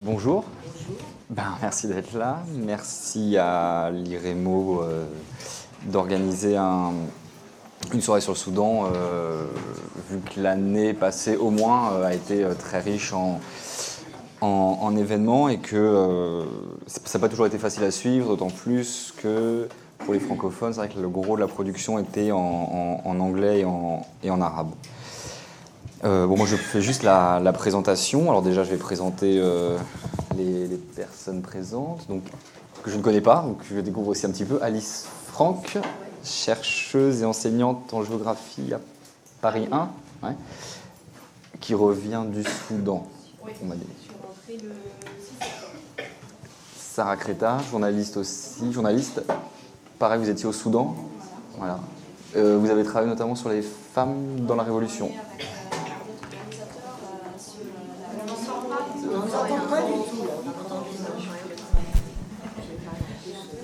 Bonjour. Merci d'être là. Merci à l'IREMO d'organiser une soirée sur le Soudan, vu que l'année passée au moins a été très riche en événements et que ça n'a pas toujours été facile à suivre, d'autant plus que pour les francophones, c'est vrai que le gros de la production était en anglais et en arabe. Moi je fais juste la présentation. Alors déjà je vais présenter les personnes présentes, donc, que je ne connais pas, donc je découvre aussi un petit peu. Alice Franck, chercheuse et enseignante en géographie à Paris 1, ouais, qui revient du Soudan. Oui, on m'a dit. je suis rentrée le 6 septembre. Sarah Creta, journaliste aussi, journaliste. Pareil, vous étiez au Soudan. Voilà. Vous avez travaillé notamment sur les femmes dans la Révolution.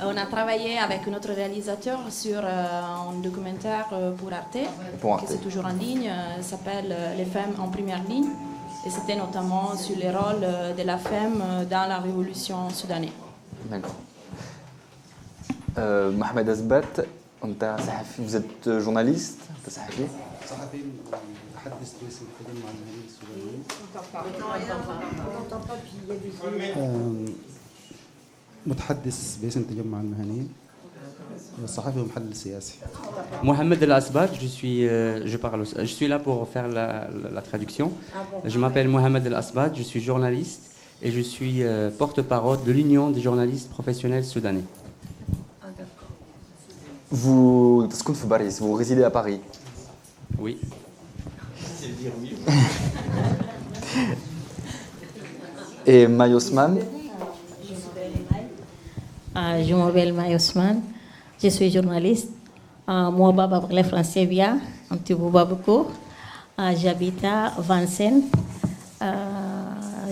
On a travaillé avec notre réalisateur sur un documentaire pour Arte, qui c'est toujours en ligne, s'appelle Les femmes en première ligne. Et c'était notamment sur les rôles de la femme dans la révolution soudanaise. D'accord. Mohamed Asbat, vous êtes journaliste, صحفي. متحدث باسم التجمع المهني صحفي ومحلل سياسي. Mohamed El Asbat, je suis là pour faire la traduction. Je m'appelle Mohamed El Asbat, je suis journaliste et je suis porte-parole de l'Union des journalistes professionnels soudanais. Vous résidez à Paris. Oui. Et Maï Osman. Je m'appelle Maï Osman, je suis journaliste. Moi, Baba parle français bien, un petit peu beaucoup. J'habite à Vincennes,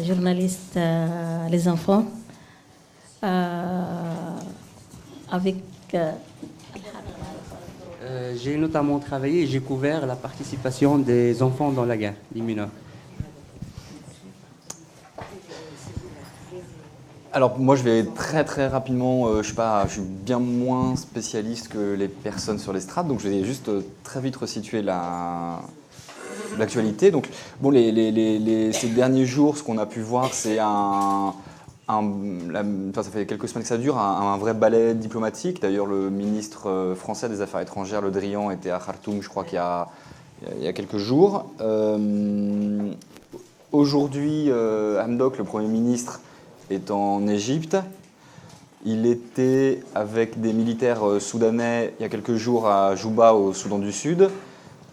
journaliste les enfants. Avec. J'ai notamment travaillé et j'ai couvert la participation des enfants dans la guerre, les mineurs. Alors moi je vais très très rapidement, je suis bien moins spécialiste que les personnes sur l'estrade, donc je vais juste très vite resituer l'actualité. Donc bon, ces derniers jours, ce qu'on a pu voir, c'est ça fait quelques semaines que ça dure, un vrai ballet diplomatique. D'ailleurs, le ministre français des Affaires étrangères, Le Drian, était à Khartoum, je crois qu'il y a quelques jours. Aujourd'hui, Hamdok, le Premier ministre, est en Égypte. Il était avec des militaires soudanais il y a quelques jours à Juba, au Soudan du Sud.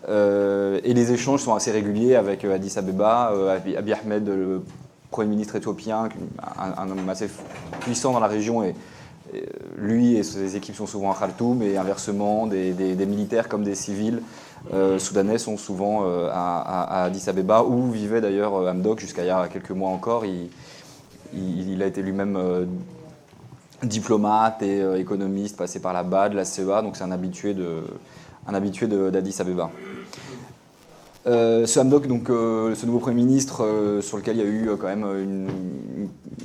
Et les échanges sont assez réguliers avec Addis Abeba, Abiy Ahmed, le Premier ministre éthiopien, un homme assez puissant dans la région. Et lui et ses équipes sont souvent à Khartoum, et inversement, des militaires comme des civils soudanais sont souvent à Addis Abeba, où vivait d'ailleurs Hamdok jusqu'à il y a quelques mois encore. Il a été lui-même diplomate et économiste, passé par la BAD, la CEA, donc c'est un habitué d'Addis Abeba. Ce Hamdok, donc ce nouveau Premier ministre, sur lequel il y a eu quand même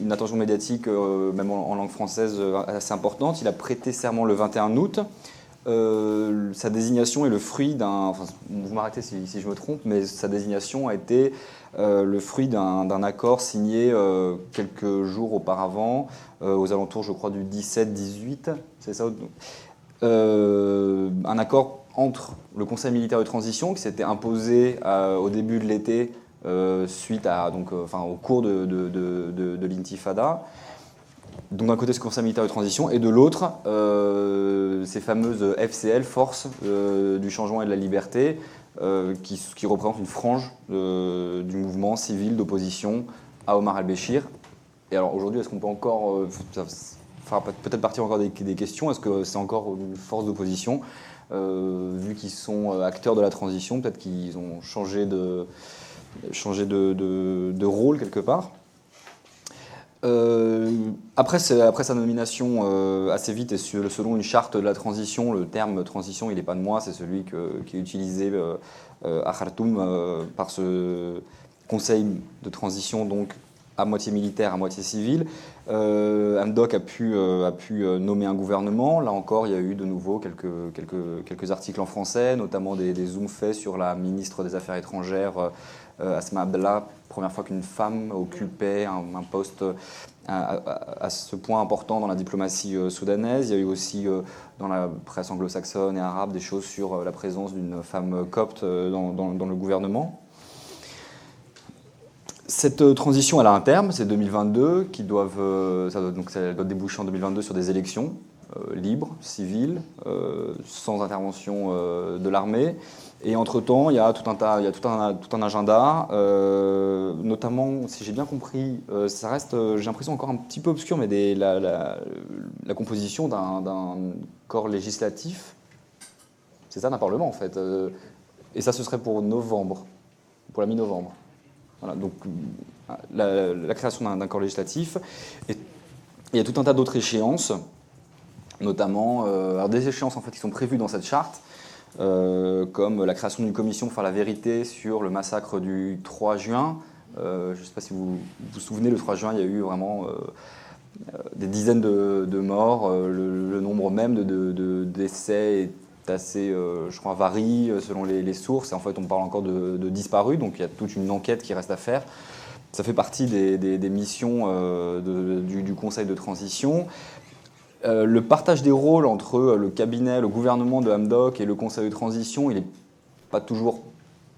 une attention médiatique, même en langue française, assez importante, il a prêté serment le 21 août. Sa désignation est le fruit vous m'arrêtez si je me trompe, mais sa désignation a été le fruit d'un accord signé quelques jours auparavant, aux alentours, je crois, du 17-18, c'est ça, un accord entre le Conseil militaire de transition, qui s'était imposé au début de l'été, suite au cours de l'intifada. Donc d'un côté ce Conseil militaire de transition, et de l'autre ces fameuses FCL, Forces du changement et de la liberté, qui représentent une frange du mouvement civil d'opposition à Omar al-Béchir. Et alors aujourd'hui, est-ce qu'on peut encore, peut-être partir encore des questions, est-ce que c'est encore une force d'opposition, vu qu'ils sont acteurs de la transition, peut-être qu'ils ont changé de rôle quelque part. Après sa nomination, assez vite, et selon une charte de la transition, le terme transition, il n'est pas de moi, c'est celui qui est utilisé à Khartoum par ce conseil de transition, donc à moitié militaire, à moitié civil. Hamdok a pu nommer un gouvernement. Là encore, il y a eu de nouveau quelques articles en français, notamment des zooms faits sur la ministre des Affaires étrangères, Asma Abdallah, première fois qu'une femme occupait un poste à ce point important dans la diplomatie soudanaise. Il y a eu aussi dans la presse anglo-saxonne et arabe des choses sur la présence d'une femme copte dans le gouvernement. Cette transition, elle a un terme, c'est 2022, ça doit déboucher en 2022 sur des élections libres, civiles, sans intervention de l'armée. Et entre-temps, il y a tout un agenda, notamment, si j'ai bien compris, ça reste, j'ai l'impression, encore un petit peu obscur, mais la composition d'un corps législatif, c'est ça, d'un parlement en fait. Et ça, ce serait pour novembre, pour la mi-novembre. Voilà, donc la création d'un corps législatif. Et il y a tout un tas d'autres échéances, notamment alors des échéances en fait, qui sont prévues dans cette charte, comme la création d'une commission pour faire la vérité sur le massacre du 3 juin. Je ne sais pas si vous vous souvenez, le 3 juin, il y a eu vraiment des dizaines de morts. Le nombre même de décès est assez, je crois, varie selon les sources. Et en fait, on parle encore de disparus, donc il y a toute une enquête qui reste à faire. Ça fait partie des missions du Conseil de transition. Le partage des rôles entre le cabinet, le gouvernement de Hamdok et le Conseil de transition, il n'est pas toujours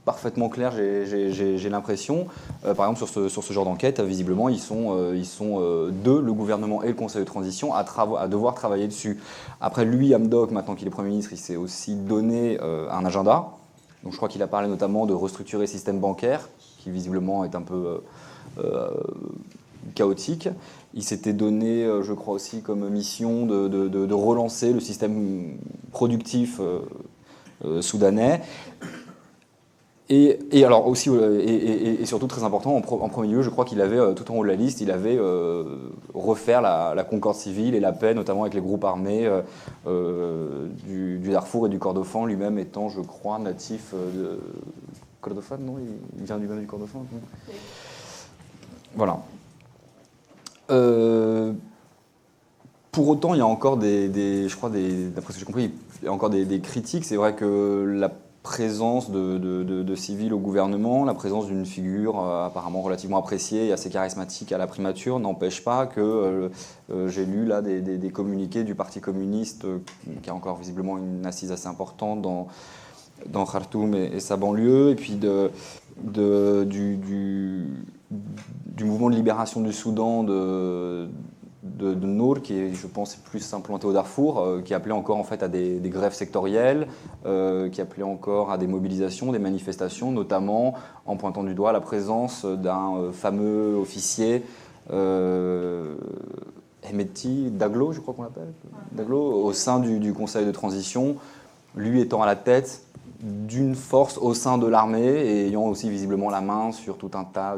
parfaitement clair, j'ai l'impression. Par exemple, sur ce genre d'enquête, visiblement, ils sont deux, le gouvernement et le Conseil de transition, à devoir travailler dessus. Après, lui, Hamdok, maintenant qu'il est Premier ministre, il s'est aussi donné un agenda. Donc, je crois qu'il a parlé notamment de restructurer le système bancaire, qui visiblement est un peu chaotique. Il s'était donné, je crois aussi, comme mission de relancer le système productif soudanais. Et alors aussi, et surtout très important, en premier lieu, je crois qu'il avait, tout en haut de la liste, il avait refaire la concorde civile et la paix, notamment avec les groupes armés du Darfour et du Kordofan, lui-même étant, je crois, natif de Kordofan, non? Il vient lui-même du Kordofan. Oui. Voilà. Pour autant, il y a encore je crois, d'après ce que j'ai compris, il y a encore des critiques. C'est vrai que la présence de civils au gouvernement, la présence d'une figure apparemment relativement appréciée et assez charismatique à la primature n'empêche pas que j'ai lu là des communiqués du Parti communiste qui a encore visiblement une assise assez importante dans Khartoum et sa banlieue, et puis du mouvement de libération du Soudan de Nour, qui est, je pense, plus implanté au Darfour, qui appelait encore en fait à des grèves sectorielles, qui appelait encore à des mobilisations, des manifestations, notamment en pointant du doigt la présence d'un fameux officier, Hemeti Daglo, je crois qu'on l'appelle, Daglo, au sein du Conseil de transition, lui étant à la tête d'une force au sein de l'armée et ayant aussi visiblement la main sur tout un tas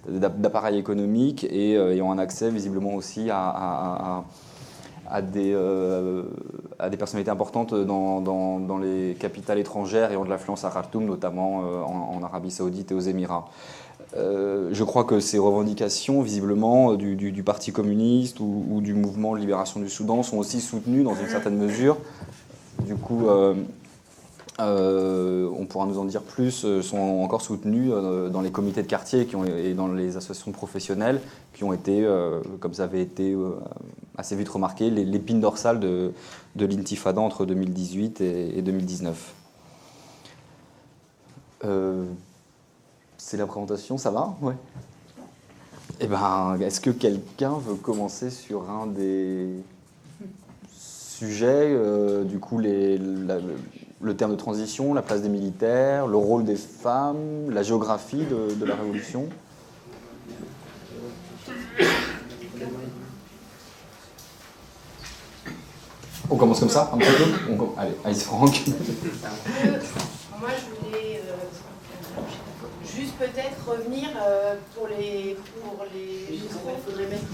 d'appareils économiques et ayant un accès visiblement aussi à des personnalités importantes dans les capitales étrangères ayant de l'influence à Khartoum, notamment en Arabie Saoudite et aux Émirats. Je crois que ces revendications, visiblement, du Parti communiste ou du mouvement de libération du Soudan sont aussi soutenues dans une certaine mesure. Du coup, on pourra nous en dire plus, sont encore soutenus dans les comités de quartier et dans les associations professionnelles qui ont été, comme ça avait été assez vite remarqué, l'épine dorsale de l'intifada entre 2018 et 2019. C'est la présentation, ça va? Ouais. Eh ben, est-ce que quelqu'un veut commencer sur un des sujets, du coup, le terme de transition, la place des militaires, le rôle des femmes, la géographie de la révolution? On commence comme ça, un petit peu? Allez, Franck. Moi, je voulais juste peut-être revenir pour les je sais pas, il faudrait mettre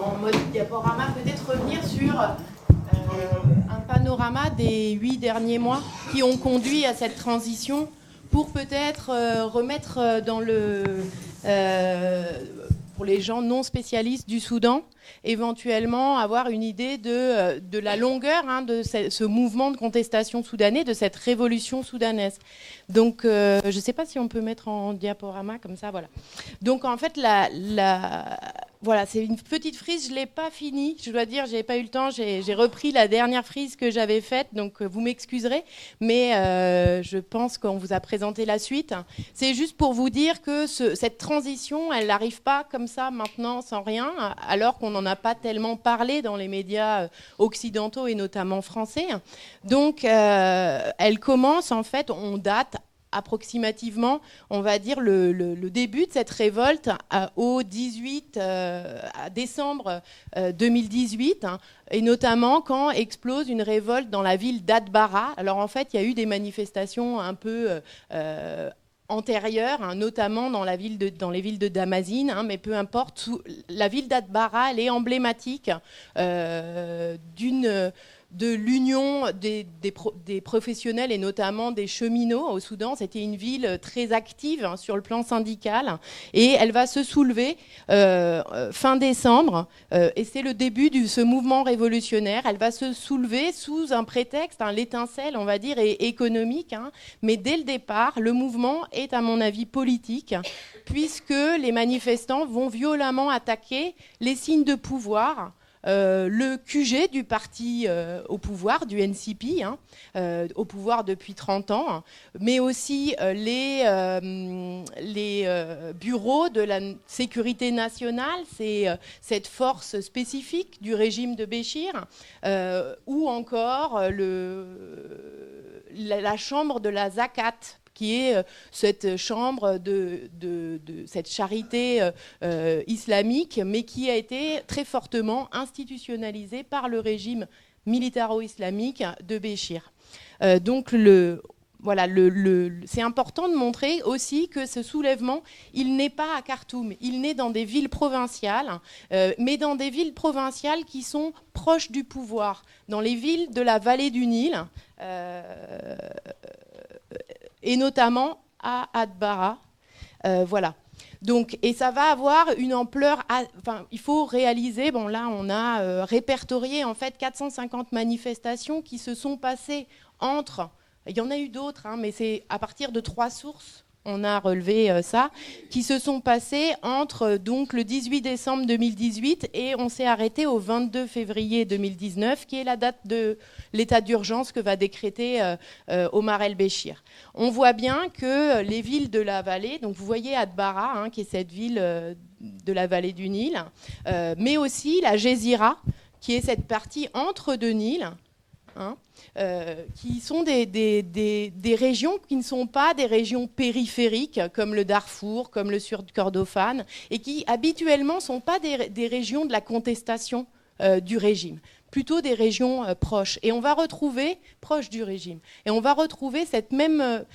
en mode diaporama, peut-être revenir sur un panorama des 8 derniers mois qui ont conduit à cette transition pour peut-être remettre pour les gens non spécialistes du Soudan, éventuellement avoir une idée de la longueur de ce mouvement de contestation soudanais, de cette révolution soudanaise. Donc, je ne sais pas si on peut mettre en diaporama comme ça, voilà. Donc, en fait, voilà, c'est une petite frise, je ne l'ai pas finie, je dois dire, je n'ai pas eu le temps, j'ai repris la dernière frise que j'avais faite, donc vous m'excuserez, mais je pense qu'on vous a présenté la suite. C'est juste pour vous dire que cette transition, elle n'arrive pas comme ça maintenant sans rien, alors qu'on n'en a pas tellement parlé dans les médias occidentaux et notamment français. Donc, elle commence, en fait, on date approximativement, on va dire, le début de cette révolte au 18 décembre 2018, et notamment quand explose une révolte dans la ville d'Atbara. Alors en fait, il y a eu des manifestations un peu antérieures, notamment dans les villes de Damazine, mais peu importe, la ville d'Atbara, elle est emblématique de l'union des professionnels et notamment des cheminots au Soudan. C'était une ville très active sur le plan syndical et elle va se soulever fin décembre et c'est le début de ce mouvement révolutionnaire. Elle va se soulever sous un prétexte, l'étincelle, on va dire, est économique, mais dès le départ, le mouvement est, à mon avis, politique, puisque les manifestants vont violemment attaquer les signes de pouvoir, le QG du parti au pouvoir, du NCP, au pouvoir depuis 30 ans, mais aussi les bureaux de la sécurité nationale, c'est cette force spécifique du régime de Béchir, ou encore la chambre de la Zakat, qui est cette chambre de cette charité islamique, mais qui a été très fortement institutionnalisée par le régime militaro-islamique de Béchir. Donc voilà, c'est important de montrer aussi que ce soulèvement, il n'est pas à Khartoum, il naît dans des villes provinciales, mais dans des villes provinciales qui sont proches du pouvoir, dans les villes de la vallée du Nil, et notamment à Atbara. Voilà. Donc, et ça va avoir une ampleur, il faut réaliser, bon là on a répertorié en fait 450 manifestations qui se sont passées entre, il y en a eu d'autres, mais c'est à partir de 3 sources, on a relevé ça, qui se sont passées entre donc, le 18 décembre 2018 et on s'est arrêté au 22 février 2019, qui est la date de l'état d'urgence que va décréter Omar el-Béchir. On voit bien que les villes de la vallée, donc vous voyez Atbara, qui est cette ville de la vallée du Nil, mais aussi la Gézira, qui est cette partie entre deux Nils, qui sont des régions qui ne sont pas des régions périphériques comme le Darfour, comme le Sud Kordofan, et qui habituellement ne sont pas des régions de la contestation du régime, plutôt des régions proches. Et on va retrouver, proches du régime, et on va retrouver cette même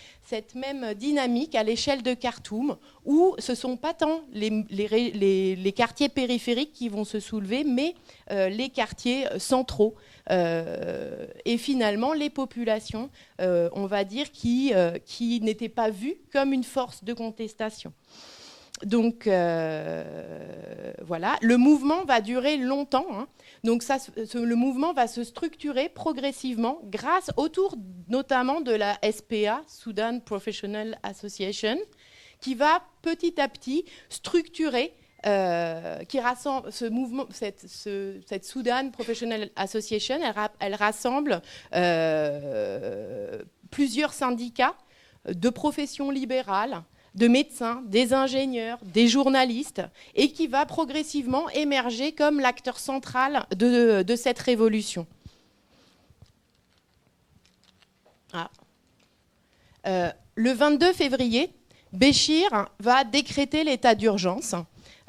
dynamique à l'échelle de Khartoum, où ce ne sont pas tant les quartiers périphériques qui vont se soulever, mais les quartiers centraux. Et finalement, les populations, on va dire, qui n'étaient pas vues comme une force de contestation. Donc, voilà. Le mouvement va durer longtemps. Donc, le mouvement va se structurer progressivement autour notamment de la SPA, Sudan Professional Association, qui va petit à petit structurer, qui rassemble ce mouvement, cette Sudan Professional Association, elle rassemble plusieurs syndicats de professions libérales, de médecins, des ingénieurs, des journalistes, et qui va progressivement émerger comme l'acteur central de cette révolution. Le 22 février, Béchir va décréter l'état d'urgence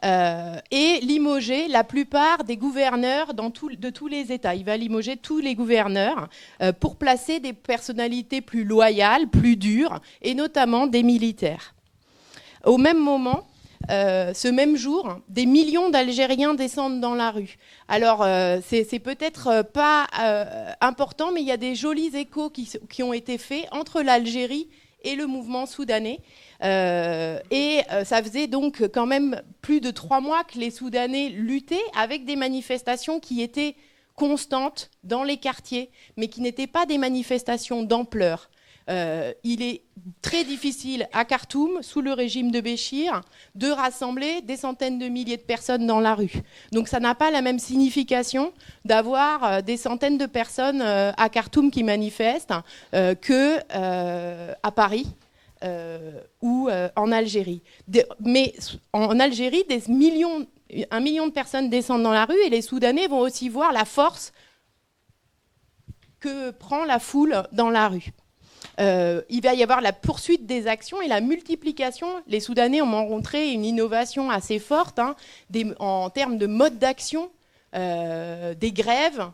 et limoger la plupart des gouverneurs de tous les États. Il va limoger tous les gouverneurs pour placer des personnalités plus loyales, plus dures, et notamment des militaires. Au même moment, ce même jour, des millions d'Algériens descendent dans la rue. Alors, c'est peut-être pas important, mais il y a des jolis échos qui ont été faits entre l'Algérie et le mouvement soudanais. Ça faisait donc quand même plus de 3 mois que les Soudanais luttaient avec des manifestations qui étaient constantes dans les quartiers, mais qui n'étaient pas des manifestations d'ampleur. Il est très difficile à Khartoum, sous le régime de Béchir, de rassembler des centaines de milliers de personnes dans la rue. Donc ça n'a pas la même signification d'avoir des centaines de personnes à Khartoum qui manifestent qu'à Paris ou en Algérie. Mais en Algérie, 1 million de personnes descendent dans la rue et les Soudanais vont aussi voir la force que prend la foule dans la rue. Il va y avoir la poursuite des actions et la multiplication. Les Soudanais ont montré une innovation assez forte en termes de mode d'action, des grèves,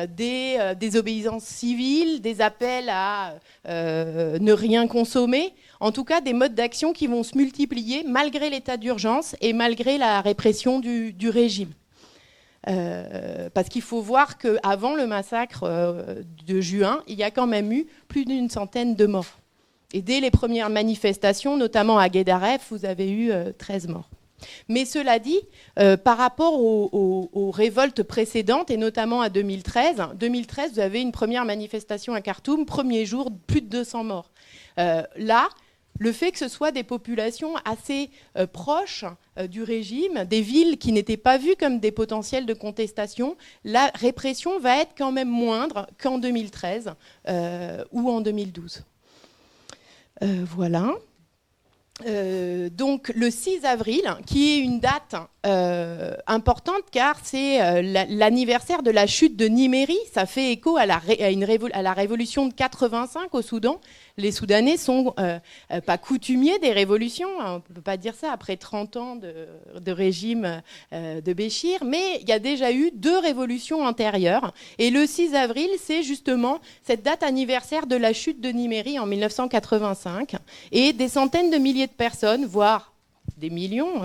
des désobéissances civiles, des appels à ne rien consommer. En tout cas, des modes d'action qui vont se multiplier malgré l'état d'urgence et malgré la répression du régime. Parce qu'il faut voir qu'avant le massacre de juin, il y a quand même eu plus d'une centaine de morts. Et dès les premières manifestations, notamment à Guédaref, vous avez eu 13 morts. Mais cela dit, par rapport aux révoltes précédentes, et notamment à 2013, vous avez une première manifestation à Khartoum, premier jour, plus de 200 morts. Là, le fait que ce soit des populations assez proches du régime, des villes qui n'étaient pas vues comme des potentiels de contestation, la répression va être quand même moindre qu'en 2013 ou en 2012. Voilà. Donc le 6 avril, qui est une date importante car c'est l'anniversaire de la chute de Nimeri. Ça fait écho à la révolution de 85 au Soudan. Les Soudanais sont pas coutumiers des révolutions, on ne peut pas dire ça après 30 ans de régime de Béchir, mais il y a déjà eu 2 révolutions antérieures. Et le 6 avril, c'est justement cette date anniversaire de la chute de Nimeri en 1985. Et des centaines de milliers de personnes, voire des millions,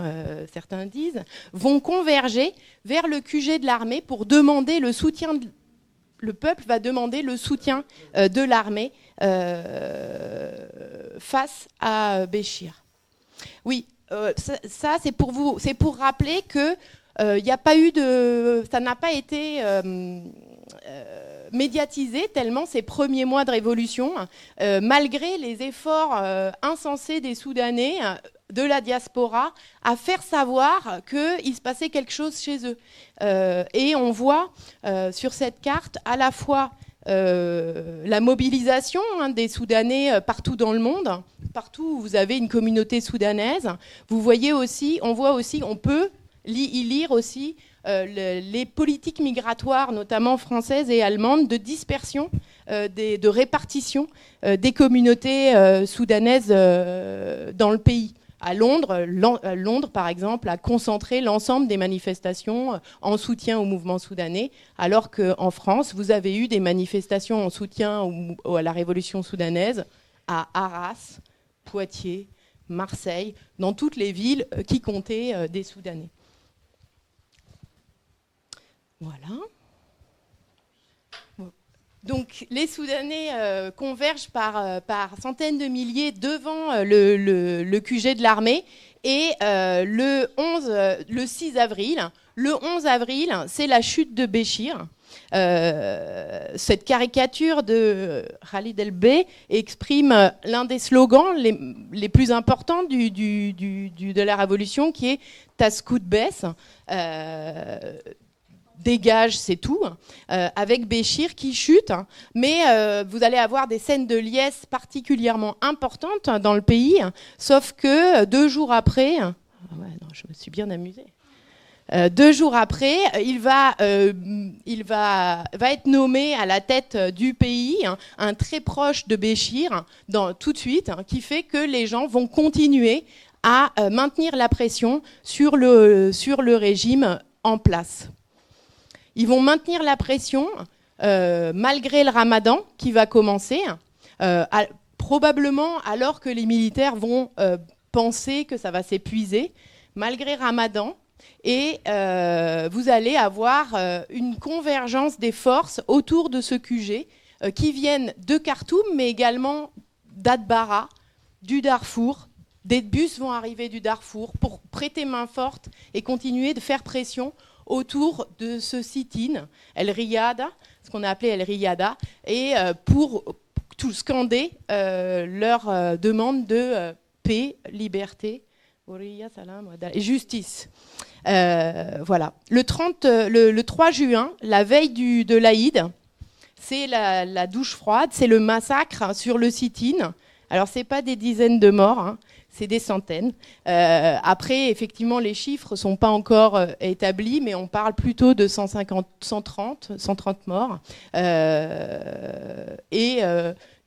certains disent, vont converger vers le QG de l'armée pour demander le soutien. Le peuple va demander le soutien de l'armée face à Béchir. Oui, ça c'est pour vous, c'est pour rappeler que y a pas eu ça n'a pas été médiatisé tellement ces premiers mois de révolution, malgré les efforts insensés des Soudanais, de la diaspora, à faire savoir qu'il se passait quelque chose chez eux. Et on voit sur cette carte à la fois la mobilisation des Soudanais partout dans le monde, partout où vous avez une communauté soudanaise. Vous voyez aussi, on peut y lire aussi les politiques migratoires, notamment françaises et allemandes, de dispersion, de répartition des communautés soudanaises dans le pays. À Londres, par exemple, a concentré l'ensemble des manifestations en soutien au mouvement soudanais, alors qu'en France, vous avez eu des manifestations en soutien à la révolution soudanaise à Arras, Poitiers, Marseille, dans toutes les villes qui comptaient des Soudanais. Voilà. Donc les Soudanais convergent par centaines de milliers devant le QG de l'armée et le 6 avril, le 11 avril, c'est la chute de Béchir. Cette caricature de Khalid El-Bey exprime l'un des slogans les plus importants de la révolution, qui est « Tascout Bess ». Dégage, c'est tout, avec Béchir qui chute, mais vous allez avoir des scènes de liesse particulièrement importantes dans le pays, sauf que 2 jours après, je me suis bien amusée. 2 jours après, il va être nommé à la tête du pays, un très proche de Béchir, tout de suite, qui fait que les gens vont continuer à maintenir la pression sur le régime en place. Ils vont maintenir la pression malgré le ramadan qui va commencer, probablement alors que les militaires vont penser que ça va s'épuiser, malgré ramadan. Et vous allez avoir une convergence des forces autour de ce QG qui viennent de Khartoum, mais également d'Atbara, du Darfour. Des bus vont arriver du Darfour pour prêter main forte et continuer de faire pression autour de ce sit-in, El Riyada, ce qu'on a appelé El Riyada, et pour tout scander leur demande de paix, liberté, et justice. Voilà. Le 3 juin, la veille de l'Aïd, c'est la douche froide, c'est le massacre sur le sit-in. Alors, ce n'est pas des dizaines de morts, hein, c'est des centaines. Après, effectivement, les chiffres ne sont pas encore établis, mais on parle plutôt de 130 morts. Et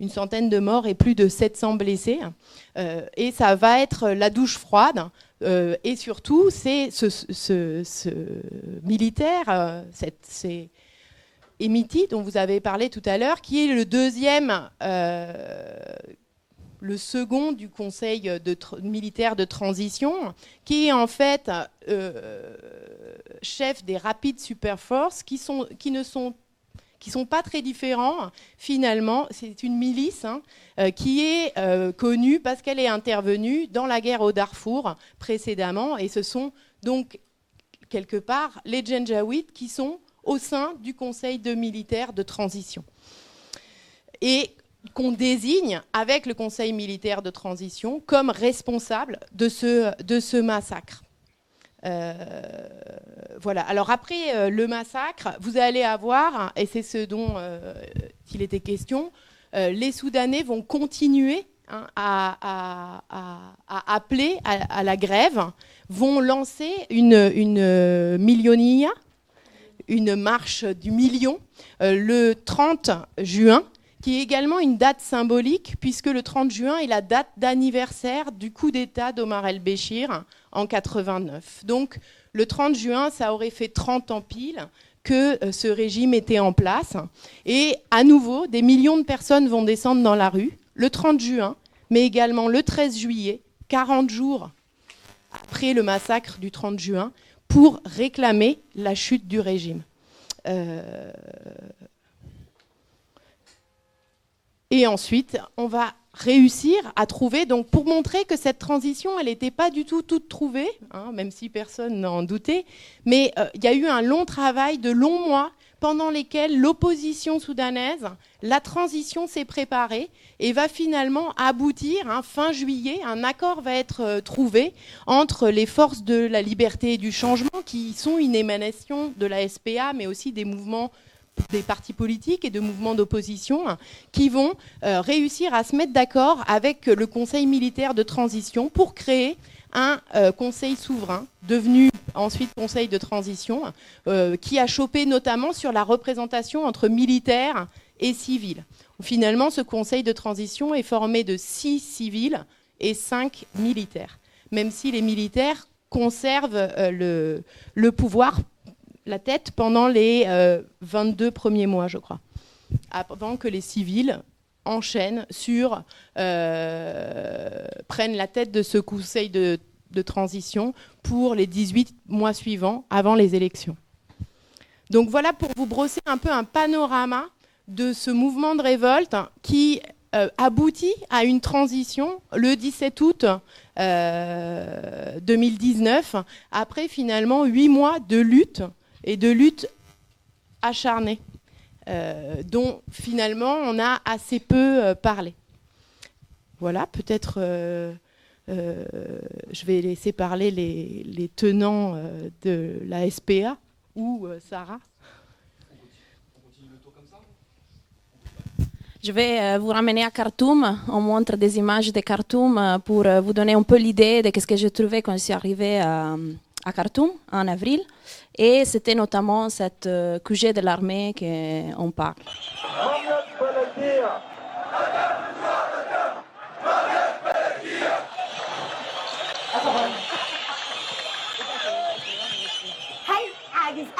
une centaine de morts et plus de 700 blessés. Et ça va être la douche froide. Et surtout, c'est ce militaire, c'est Hemiti, dont vous avez parlé tout à l'heure, qui est le deuxième... le second du Conseil militaire de transition, qui est en fait chef des Rapid Super Force, qui ne sont pas très différents. Finalement, c'est une milice qui est connue parce qu'elle est intervenue dans la guerre au Darfour précédemment, et ce sont donc quelque part les Janjaweed qui sont au sein du Conseil militaire de transition. Et qu'on désigne avec le Conseil militaire de transition comme responsable de ce massacre. Voilà. Alors après le massacre, vous allez avoir, et c'est ce dont il était question, les Soudanais vont continuer à appeler à la grève, vont lancer une millonilla, une marche du million, le 30 juin, qui est également une date symbolique, puisque le 30 juin est la date d'anniversaire du coup d'État d'Omar el-Béchir en 89. Donc le 30 juin, ça aurait fait 30 ans pile que ce régime était en place. Et à nouveau, des millions de personnes vont descendre dans la rue, le 30 juin, mais également le 13 juillet, 40 jours après le massacre du 30 juin, pour réclamer la chute du régime. Et ensuite, on va réussir à trouver, donc pour montrer que cette transition, elle n'était pas du tout toute trouvée, même si personne n'en doutait, mais il y a eu un long travail de longs mois pendant lesquels l'opposition soudanaise, la transition s'est préparée et va finalement aboutir, fin juillet, un accord va être trouvé entre les forces de la liberté et du changement, qui sont une émanation de la SPA, mais aussi des mouvements, des partis politiques et de mouvements d'opposition, qui vont réussir à se mettre d'accord avec le Conseil militaire de transition pour créer un conseil souverain, devenu ensuite conseil de transition, qui a chopé notamment sur la représentation entre militaires et civils. Finalement, ce conseil de transition est formé de 6 civils et 5 militaires, même si les militaires conservent le pouvoir, la tête, pendant les 22 premiers mois, je crois, avant que les civils enchaînent prennent la tête de ce conseil de transition pour les 18 mois suivants, avant les élections. Donc voilà pour vous brosser un peu un panorama de ce mouvement de révolte qui aboutit à une transition le 17 août 2019, après finalement 8 mois de lutte, et de lutte acharnée, dont finalement on a assez peu parlé. Voilà, peut-être je vais laisser parler les tenants de la SPA, ou Sarah. Je vais vous ramener à Khartoum. On montre des images de Khartoum pour vous donner un peu l'idée de ce que j'ai trouvé quand je suis arrivée à Khartoum en avril. Et c'était notamment cette QG de l'armée qu'on parle.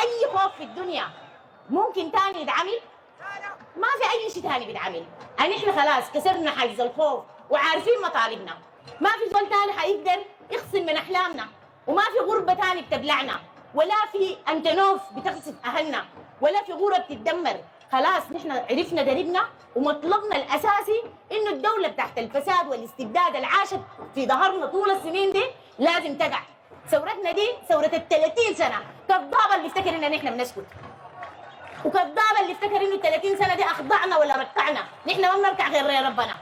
أي خوف في الدنيا ممكن تاني يتعمل؟ ما في أي شيء تاني بيتعمل. يعني إحنا خلاص كسرنا حاجز الخوف وعارفين مطالبنا. ما في زول تاني حيقدر يخصم من أحلامنا، وما في غربة تاني بتبلعنا، ولا في أنتنوف بتغصب أهلنا، ولا في غورة بتتدمر. خلاص نحن عرفنا دربنا، ومطلبنا الاساسي انه الدوله بتاعت الفساد والاستبداد اللي عاشت في ظهرنا طول السنين دي لازم تقع. ثورتنا دي ثوره ال 30 سنه، كذاب اللي يفتكر ان احنا بنسكت، وكذاب اللي يفتكر انه ال 30 سنه دي اخضعنا ولا ركعنا، نحن ما بنركع غير ربنا.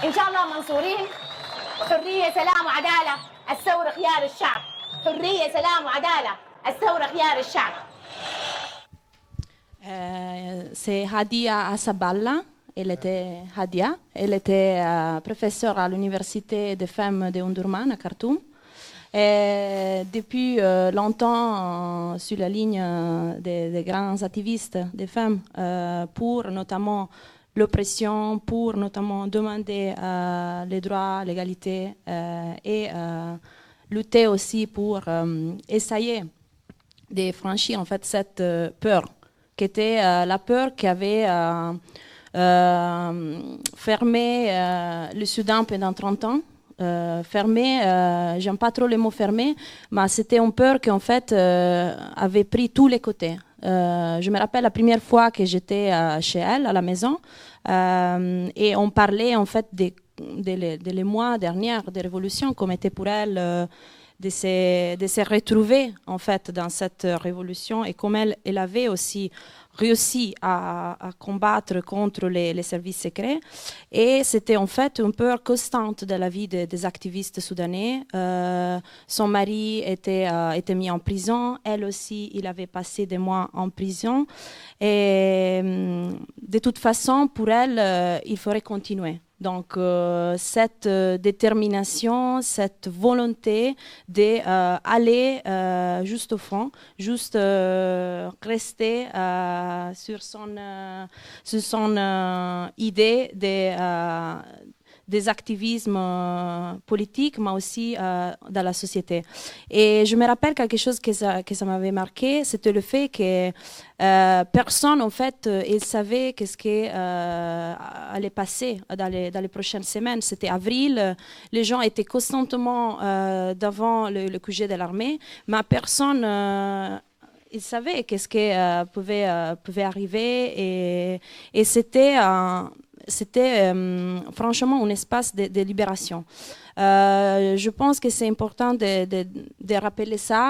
ان شاء الله منصورين. حريه سلام وعداله، الثوره خيار الشعب. حريه سلام وعداله، الثوره خيار الشعب. C'est Hadia Asaballa. Elle était professeure à l'université des femmes de Omdurman à Khartoum. Et depuis longtemps sur la ligne des grands activistes des femmes pour notamment l'oppression, pour notamment demander les droits, l'égalité et lutter aussi pour essayer de franchir en fait cette peur qui était la peur qui avait fermé le Soudan pendant 30 ans. Fermé, j'aime pas trop le mot fermé, mais c'était une peur qui en fait avait pris tous les côtés. Je me rappelle la première fois que j'étais chez elle à la maison et on parlait en fait des mois derniers des révolutions, comme était pour elle de se retrouver en fait dans cette révolution et comme elle avait aussi réussi à combattre contre les services secrets. Et c'était en fait une peur constante de la vie des activistes soudanais. Son mari était mis en prison. Elle aussi, il avait passé des mois en prison. Et de toute façon, pour elle, il faudrait continuer. Donc, cette détermination, cette volonté d'aller juste au fond, juste rester sur son idée des activismes politiques, mais aussi dans la société. Et je me rappelle quelque chose que ça m'avait marqué, c'était le fait que personne, en fait, il savait qu'est-ce qui allait passer dans les prochaines semaines. C'était avril, les gens étaient constamment devant le QG de l'armée, mais personne... il savait qu'est-ce qui pouvait arriver et c'était franchement un espace de libération. Je pense que c'est important de rappeler ça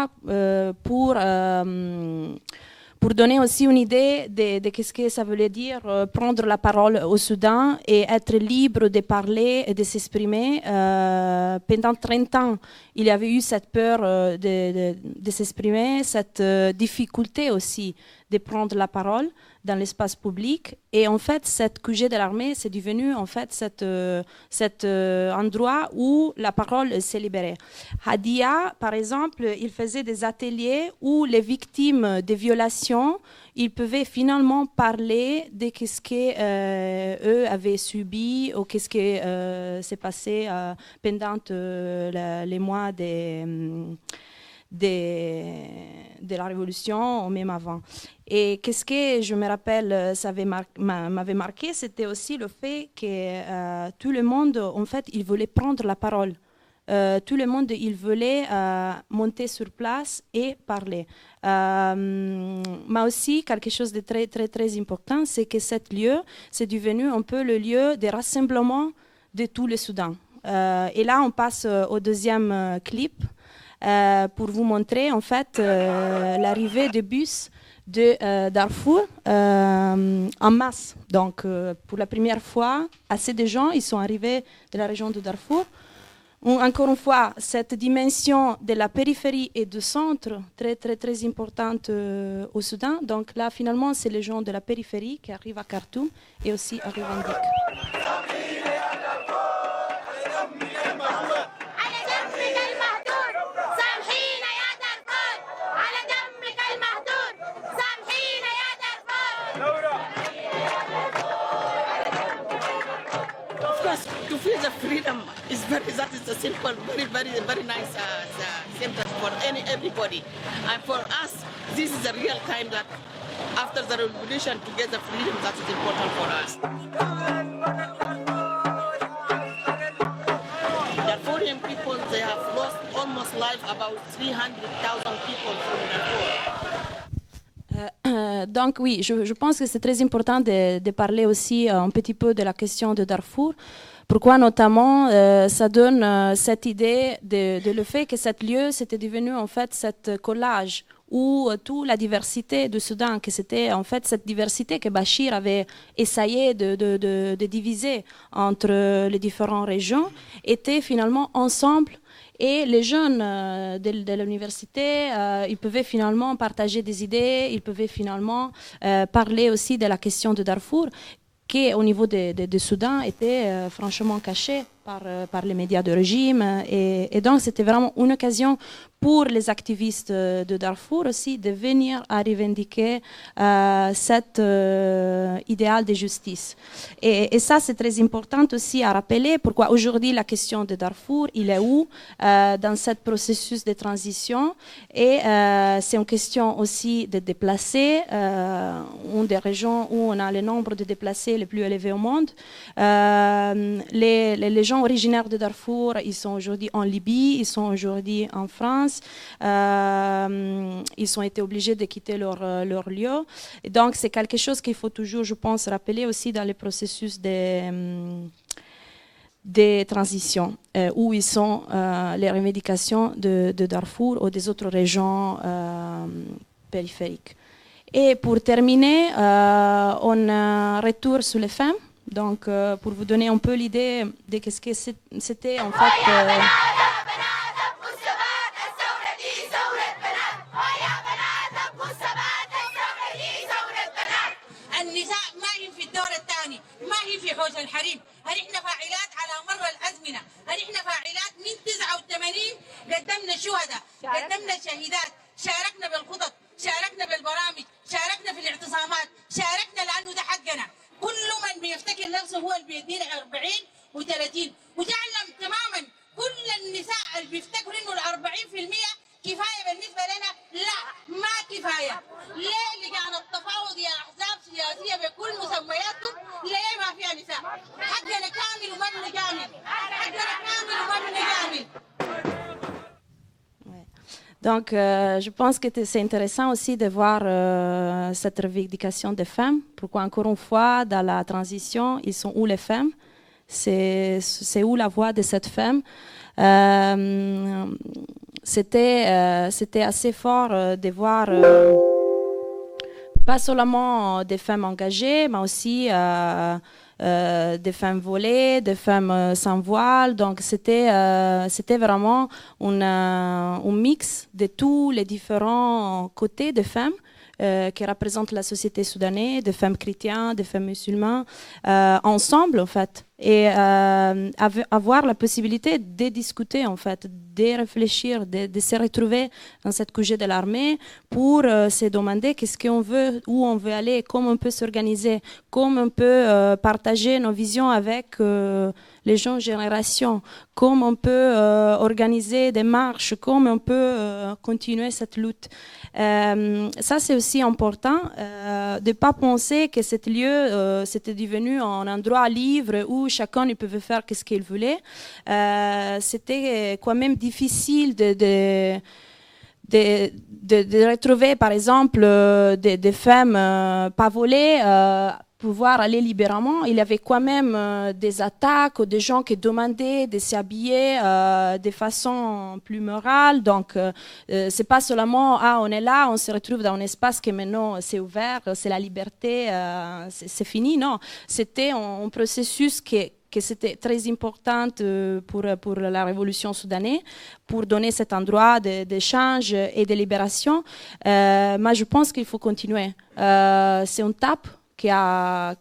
pour donner aussi une idée de ce que ça voulait dire prendre la parole au Soudan et être libre de parler et de s'exprimer. Pendant 30 ans, il y avait eu cette peur de s'exprimer, cette difficulté aussi de prendre la parole dans l'espace public. Et en fait, cette QG de l'armée, c'est devenu en fait cet endroit où la parole s'est libérée. Hadia, par exemple, il faisait des ateliers où les victimes de violations, ils pouvaient finalement parler de ce qu'eux avaient subi ou qu'est-ce qui s'est passé pendant les mois de la révolution ou même avant. Et qu'est-ce que je me rappelle, ça m'avait marqué, c'était aussi le fait que tout le monde, en fait, il voulait prendre la parole. Tout le monde, il voulait monter sur place et parler. Mais aussi, quelque chose de très, très, très important, c'est que cet lieu, c'est devenu un peu le lieu de rassemblement de tout le Soudan. Et là, on passe au deuxième clip. Pour vous montrer en fait l'arrivée des bus de Darfour en masse. Donc pour la première fois, assez de gens ils sont arrivés de la région de Darfour. Encore une fois, cette dimension de la périphérie et du centre très très très importante au Soudan. Donc là finalement c'est les gens de la périphérie qui arrivent à Khartoum et aussi à revendiquer. To feel the freedom that is a simple, very, very, very nice sentence for everybody. And for us, this is a real time that after the revolution to get the freedom that is important for us. Darfurian people, they have lost almost life, about 300,000 people from Darfur. Donc oui, je pense que c'est très important de parler aussi un petit peu de la question de Darfour. Pourquoi notamment ça donne cette idée de le fait que cet lieu c'était devenu en fait cette collage où toute la diversité du Soudan, que c'était en fait cette diversité que Bachir avait essayé de diviser entre les différentes régions, était finalement ensemble. Et les jeunes de l'université, ils pouvaient finalement partager des idées, ils pouvaient finalement parler aussi de la question de Darfour, qui au niveau de Soudan était franchement cachée par les médias de régime. Et donc c'était vraiment une occasion pour les activistes de Darfour aussi de venir à revendiquer cet idéal de justice. Et ça, c'est très important aussi à rappeler pourquoi aujourd'hui la question de Darfour, il est où dans ce processus de transition. Et c'est une question aussi de déplacés, une des régions où on a le nombre de déplacés les plus élevés au monde. Les gens originaires de Darfour, ils sont aujourd'hui en Libye, ils sont aujourd'hui en France. Ils ont été obligés de quitter leur lieu. Et donc, c'est quelque chose qu'il faut toujours, je pense, rappeler aussi dans les processus des transitions, où ils sont les revendications de Darfour ou des autres régions périphériques. Et pour terminer, on retourne sur les femmes. Donc, pour vous donner un peu l'idée de ce que c'était en fait... النساء ما هي في الدور الثاني، ما هي في حوش الحريم، هنحن فاعلات على مر الازمنه، هنحن فاعلات من 89 قدمنا شهداء، قدمنا شهيدات، شاركنا بالخطط، شاركنا بالبرامج، شاركنا في الاعتصامات، شاركنا لانه ده حقنا. كل من بيفتكر نفسه هو اللي بيدينا 40 و30 وتعلم تماما كل النساء اللي بيفتكروا انه ال 40% كفايه بالنسبه لنا، لا ما كفايه. ليه لجان التفاوض يا احزاب سياسيه بكل مسمياتهم ليه ما فيها نساء؟ حقنا كامل ومن كامل، حقنا كامل ومن كامل. Donc, je pense que c'est intéressant aussi de voir cette revendication des femmes. Pourquoi, encore une fois, dans la transition, ils sont où les femmes? C'est où la voix de cette femme? C'était assez fort de voir pas seulement des femmes engagées, mais aussi des femmes volées, des femmes sans voile. Donc c'était vraiment un mix de tous les différents côtés de femmes qui représentent la société soudanaise, des femmes chrétiennes, des femmes musulmanes, ensemble en fait. Et avoir la possibilité de discuter en fait, de réfléchir, de se retrouver dans cette couche de l'armée pour se demander qu'est-ce qu'on veut, où on veut aller, comment on peut s'organiser, comment on peut partager nos visions avec les jeunes générations, comment on peut organiser des marches, comment on peut continuer cette lutte. Ça c'est aussi important de ne pas penser que cet lieu c'était devenu un endroit libre où chacun il pouvait faire ce qu'il voulait. C'était quand même difficile de retrouver par exemple des femmes pas volées pouvoir aller librement. Il y avait quand même des attaques ou des gens qui demandaient de s'habiller de façon plus morale. Donc, c'est pas seulement on est là, on se retrouve dans un espace que maintenant c'est ouvert, c'est la liberté, c'est fini. Non, c'était un processus que c'était très important pour la révolution soudanaise, pour donner cet endroit d'échange et de libération. Mais je pense qu'il faut continuer. C'est une étape qui a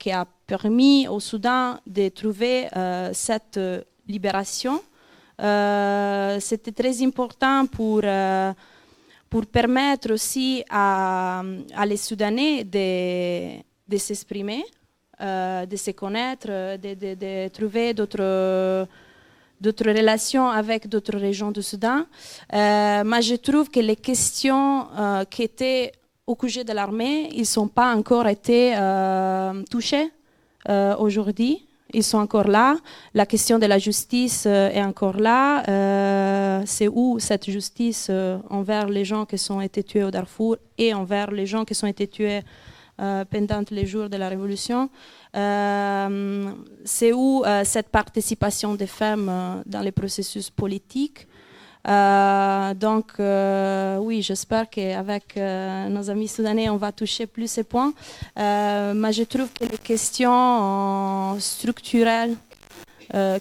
permis au Soudan de trouver cette libération. C'était très important pour permettre aussi à les Soudanais de s'exprimer, de se connaître, de trouver d'autres relations avec d'autres régions du Soudan. Mais je trouve que les questions qui étaient au QG de l'armée, ils ne sont pas encore été touchés aujourd'hui. ils sont encore là. La question de la justice est encore là. C'est où cette justice envers les gens qui ont été tués au Darfour et envers les gens qui ont été tués pendant les jours de la Révolution. C'est où cette participation des femmes dans les processus politiques. Donc, oui, j'espère qu'avec nos amis soudanais, on va toucher plus ces points. Mais je trouve que les questions structurelles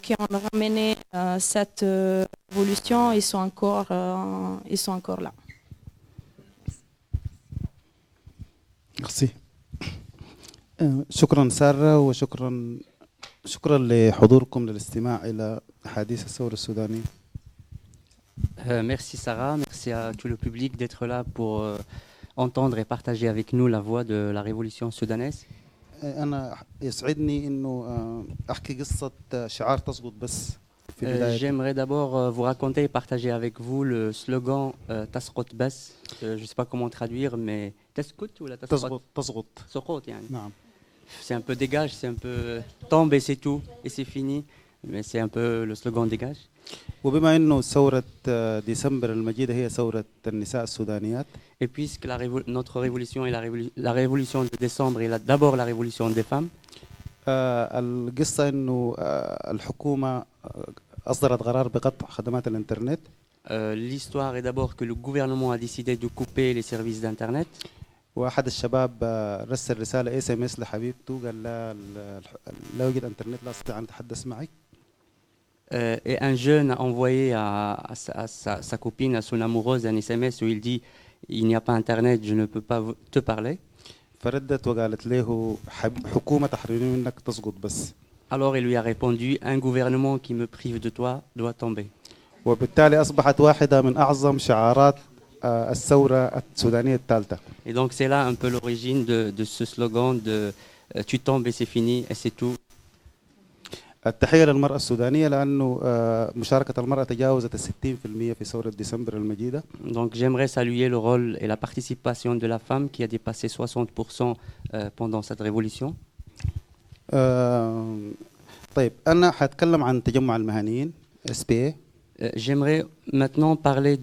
qui ont ramené cette évolution, ils sont encore là. Merci. شكرا سارة وشكرا لحضوركم للاستماع إلى أحاديث الثورة السودانية. Merci Sarah, merci à tout le public d'être là pour entendre et partager avec nous la voix de la révolution soudanaise. أنا يسعدني إنه أحكي قصة شعار تسقط بس. J'aimerais d'abord vous raconter et partager avec vous le slogan تسقط بس. Je ne sais pas comment traduire, mais تسقط ou la تسقط؟ تسقط يعني. نعم. C'est un peu dégage, c'est un peu tombe et c'est tout et c'est fini, mais c'est un peu le slogan dégage. وبما إنه ثورة ديسمبر المجيدة هي ثورة النساء السودانيات. Et puisque notre révolution est la révolution de décembre et d'abord la révolution des femmes. القصة إنه الحكومة أصدرت قرار بقطع خدمات الإنترنت. L'histoire est d'abord que le gouvernement a décidé de couper les services d'internet. واحد الشباب رسل رسالة SMS لحبيبته قال لا يوجد إنترنت لا أستطيع أن أتحدث معك. Et un jeune a envoyé à sa copine, à son amoureuse, un SMS où il dit il n'y a pas internet, je ne peux pas te parler. فردت وقالت له حكومة تحرمني منك تسقط بس. Alors il lui a répondu un gouvernement qui me prive de toi doit tomber. وبالتالي أصبحت واحدة من أعظم شعارات الثورة السودانية الثالثة. Et donc c'est là un peu l'origine de ce slogan de tu tombes et c'est fini et c'est tout. التحية للمرأة السودانية لأنه مشاركة المرأة تجاوزت 60% في ثورة ديسمبر المجيدة. Donc j'aimerais saluer le rôle et la participation de la femme qui a dépassé 60% pendant cette révolution. طيب أنا حأتكلم عن تجمع المهنيين SPA. J'aimerais maintenant parler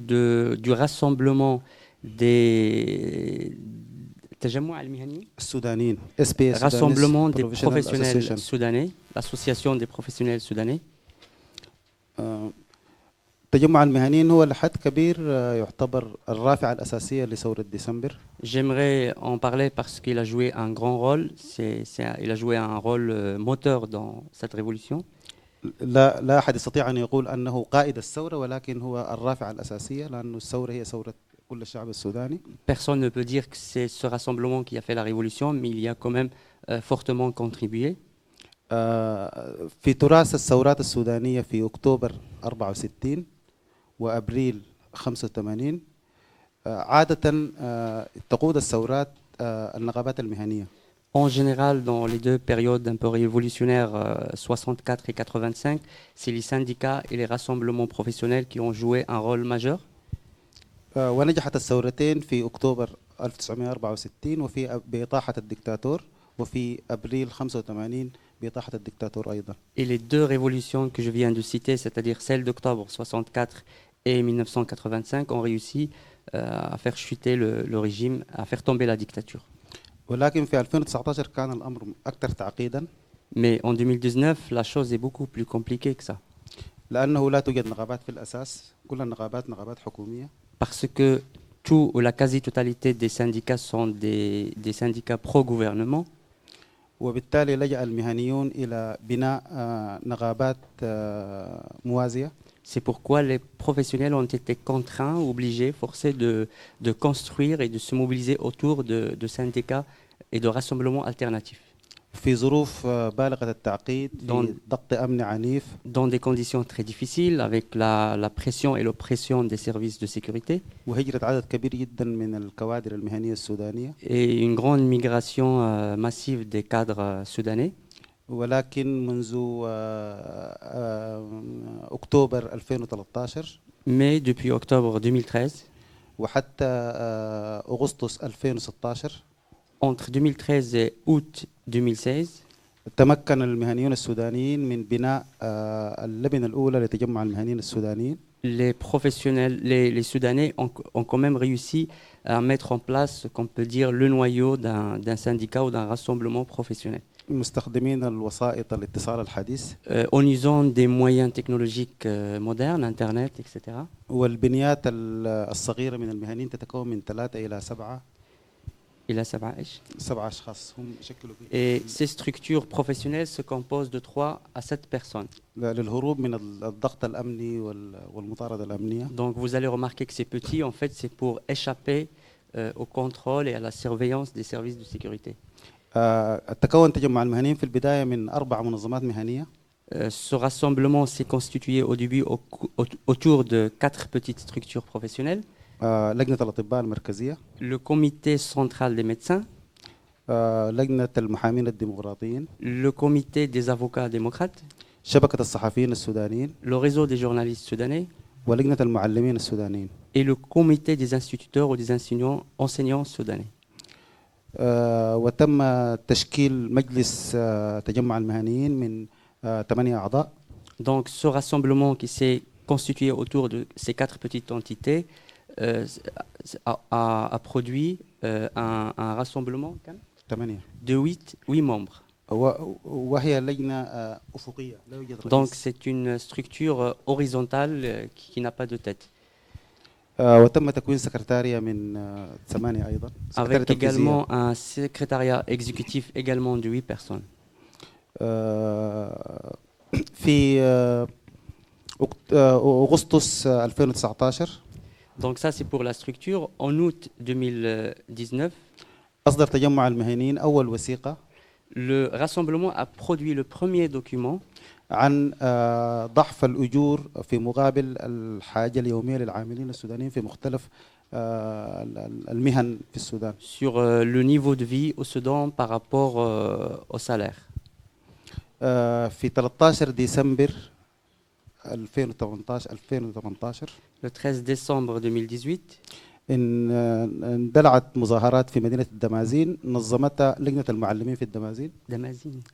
du rassemblement des تجمع المهنيين السودانيين SPA rassemblement des professionnels soudanais, l'association des professionnels soudanais. تجمع المهنيين هو لحد كبير يعتبر الرافعة الأساسية لثورة ديسمبر. J'aimerais en parler parce qu'il a joué un grand rôle, il a joué un rôle moteur dans cette révolution. لا أحد يستطيع أن يقول أنه قائد الثورة ولكن هو الرافعة الأساسية لأن الثورة هي ثورة كل الشعب السوداني. Personne ne peut dire que c'est ce rassemblement qui a fait la révolution, mais il y a quand même fortement contribué. في تراث الثورات السودانية في أكتوبر 64 وأبريل 85 عادة تقود الثورات النقابات المهنية. En général, dans les deux périodes un peu révolutionnaires, 64 et 85, c'est les syndicats et les rassemblements professionnels qui ont joué un rôle majeur. ونجحت الثورتين في أكتوبر 1964 وفي بإطاحة الدكتاتور وفي أبريل 85 بإطاحة الدكتاتور أيضا. Et les deux révolutions que je viens de citer, c'est-à-dire celle d'octobre 64 et 1985, ont réussi à faire chuter le régime, à faire tomber la dictature. ولكن في 2019 كان الأمر أكثر تعقيدا. Mais en 2019, la chose est beaucoup plus compliquée que ça. لأنه لا توجد نقابات في الأساس، كل النقابات نقابات حكومية. Parce que tout ou la quasi-totalité des syndicats sont des syndicats pro-gouvernement. وبالتالي لجأ المهنيون إلى بناء نقابات موازية. C'est pourquoi les professionnels ont été contraints, obligés, forcés de construire et de se mobiliser autour de syndicats et de rassemblements alternatifs. في ظروف بالغة التعقيد في ضغط أمني عنيف. Dans des conditions très difficiles, avec la pression et l'oppression des services de sécurité. وهجرة عدد كبير جدا من الكوادر المهنية السودانية. Et une grande migration massive des cadres soudanais. ولكن منذ أكتوبر 2013. Mais depuis octobre 2013. وحتى أغسطس 2016. Entre 2013 et août 2016. تمكن المهنيون السودانيين من بناء اللبنة الأولى لتجمع المهنيين السودانيين. Les professionnels, les Soudanais ont quand même réussi à mettre en place ce qu'on peut dire le noyau d'un syndicat ou d'un rassemblement professionnel. مستخدمين الوسائط الاتصال الحديث. En usant des moyens technologiques modernes, Internet, etc. والبنيات الصغيرة من المهنيين تتكون من 3 إلى 7. إلى 7 أشخاص هم يشكلوا. Et ces structures professionnelles se composent de 3 à 7 personnes. للهروب من الضغط الأمني والمطاردة الأمنية. Donc vous allez remarquer que ces petits, en fait, c'est pour échapper au contrôle et à la surveillance des services de sécurité. تكون تجمع المهنيين في البداية من 4 منظمات مهنية. Ce rassemblement s'est constitué au début autour de 4 petites structures professionnelles. لجنة الأطباء المركزية. Le comité central des médecins. لجنة المحامين الديمقراطيين. Le comité des avocats démocrates. شبكة الصحفيين السودانيين. Le réseau des journalistes soudanais. ولجنة المعلمين السودانيين. Et le comité des instituteurs ou des enseignants soudanais. وتم تشكيل مجلس تجمع المهنيين من 8 أعضاء. Donc ce rassemblement qui s'est constitué autour de ces 4 petites entités a produit un rassemblement de 8 membres. وهي لجنة أفقية. Donc c'est une structure horizontale qui n'a pas de tête. وتم تكوين سكرتارية من 8 أيضا. Avec également un secrétariat exécutif également de 8 personnes. في أغسطس 2019. Donc ça c'est pour la structure. En août 2019. أصدر تجمع المهنيين أول وثيقة. Le rassemblement a produit le premier document عن ضعف الأجور في مقابل الحاجة اليومية للعاملين السودانيين في مختلف المهن في السودان. Sur le niveau de vie au Soudan par rapport au salaire. في 13 ديسمبر 2018 Le 13 décembre 2018 اندلعت مظاهرات في مدينة الدمازين نظمتها لجنة المعلمين في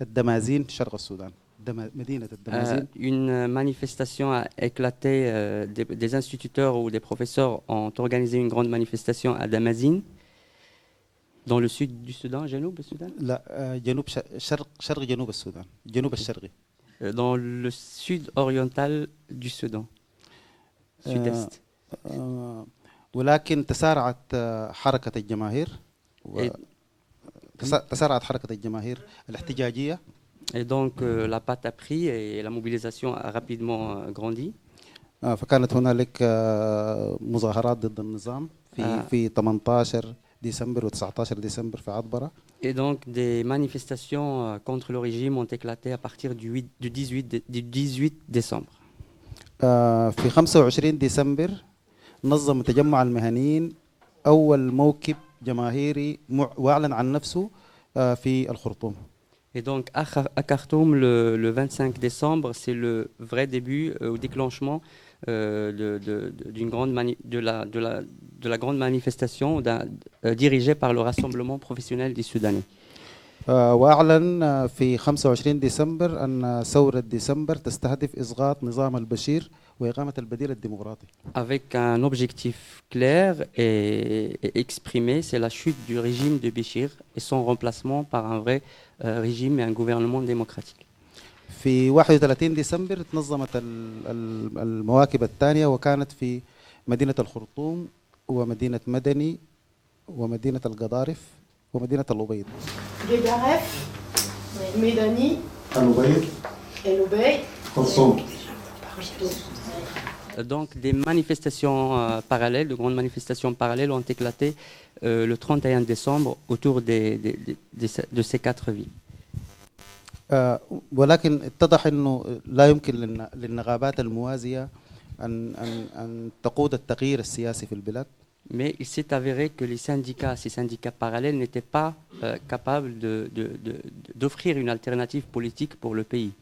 الدمازين شرق السودان. مدينة الدمازين. Une manifestation a éclaté, des instituteurs ou des professeurs ont organisé une grande manifestation à Damazine, dans le sud du Soudan, جنوب السودان. لا جنوب شرق جنوب السودان. جنوب الشرقي. Dans le sud oriental du Soudan. Sud-est. ولكن تسارعت حركة الجماهير. تسارعت حركة الجماهير الاحتجاجية. Et donc la patte a pris et la mobilisation a rapidement grandi. فكانت هنالك مظاهرات ضد النظام في 18 ديسمبر و19 ديسمبر في عطبرة. Et donc des manifestations contre le régime ont éclaté à partir du 18 décembre. في 25 ديسمبر نظم تجمع المهنيين أول موكب جماهيري وأعلن عن نفسه في الخرطوم. Et donc à Khartoum, le 25 décembre, c'est le vrai début au déclenchement de la grande manifestation dirigée par le Rassemblement professionnel des Soudanais. وأعلن في 25 ديسمبر أن ثورة ديسمبر تستهدف إسقاط نظام البشير وإقامة البديل الديمقراطي. Avec un objectif clair et exprimé, c'est la chute du régime de Béchir et son remplacement par un vrai régime et un gouvernement démocratique. في 31 ديسمبر تنظمت المواكب الثانية وكانت في مدينة الخرطوم ومدينة مدني ومدينة القضارف ومدينة الأبيض. قضارف، مدني، الأبيض، خرطوم. Donc des manifestations parallèles, de grandes manifestations parallèles ont éclaté le 31 décembre autour de ces 4 villes. ولكن اتضح انه لا يمكن للنقابات الموازية أن تقود التغيير السياسي في البلاد. Mais il s'est avéré que ces syndicats parallèles n'étaient pas capables d'offrir une alternative politique pour le pays.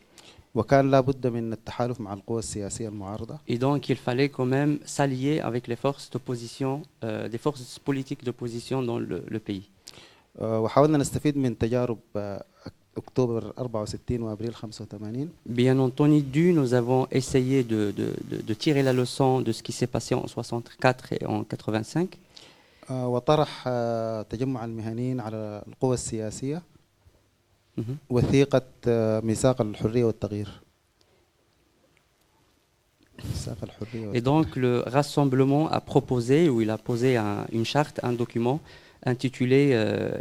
وكان لابد من التحالف مع القوى السياسية المعارضة. Et donc il fallait quand même s'allier avec les forces d'opposition, des forces politiques d'opposition dans le pays. وحاولنا نستفيد من تجارب أكتوبر 64 وأبريل 85. Bien entendu, nous avons essayé de tirer la leçon de ce qui s'est passé en 64 et en 85. وطرح تجمع المهنيين على القوى السياسية وثيقة ميثاق الحرية والتغيير. Et donc le rassemblement a proposé, ou il a posé une charte, un document intitulé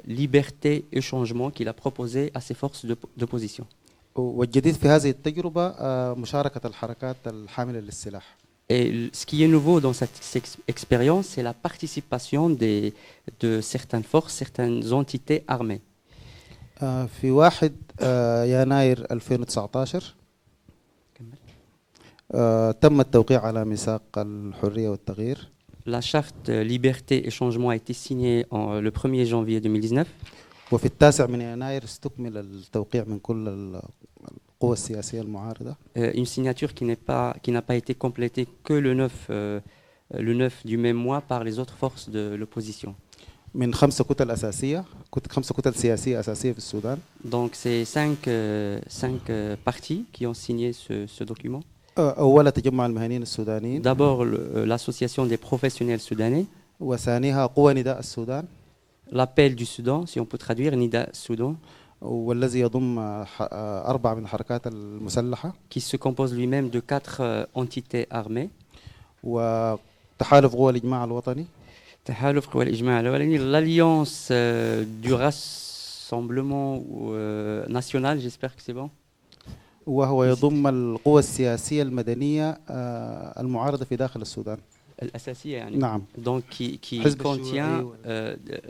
Liberté et changement qu'il a proposé à ses forces d'opposition. والجديد في هذه التجربة مشاركة الحركات الحاملة للسلاح. Et ce qui est nouveau dans cette expérience, c'est la participation de certaines forces, certaines entités armées. في 1 يناير 2019 تم التوقيع على ميثاق الحرية والتغيير. La charte Liberté et changement a été signée le 1er janvier 2019. وفي 9 من يناير استكمل التوقيع من كل القوى السياسية المعارضة. Une signature qui n'a pas été complétée que le 9 du même mois par les autres forces de l'opposition. من 5 كتل أساسية 5 كتل سياسية أساسية في السودان. Donc c'est 5 partis qui ont signé ce document. أولا تجمع المهنيين السودانيين. D'abord l'association des professionnels soudanais. وثانيها قوى نداء السودان. L'appel du Soudan, si on peut traduire, Nida Soudan. والذي يضم 4 من الحركات المسلحة. Qui se compose lui-même de 4 entités armées. وتحالف قوى الإجماع الوطني. تحالف قوى الإجماع الوطني, l'alliance du rassemblement national, j'espère que c'est bon. وهو يضم القوى السياسية المدنية المعارضة في داخل السودان. الأساسية يعني. نعم. Donc qui contient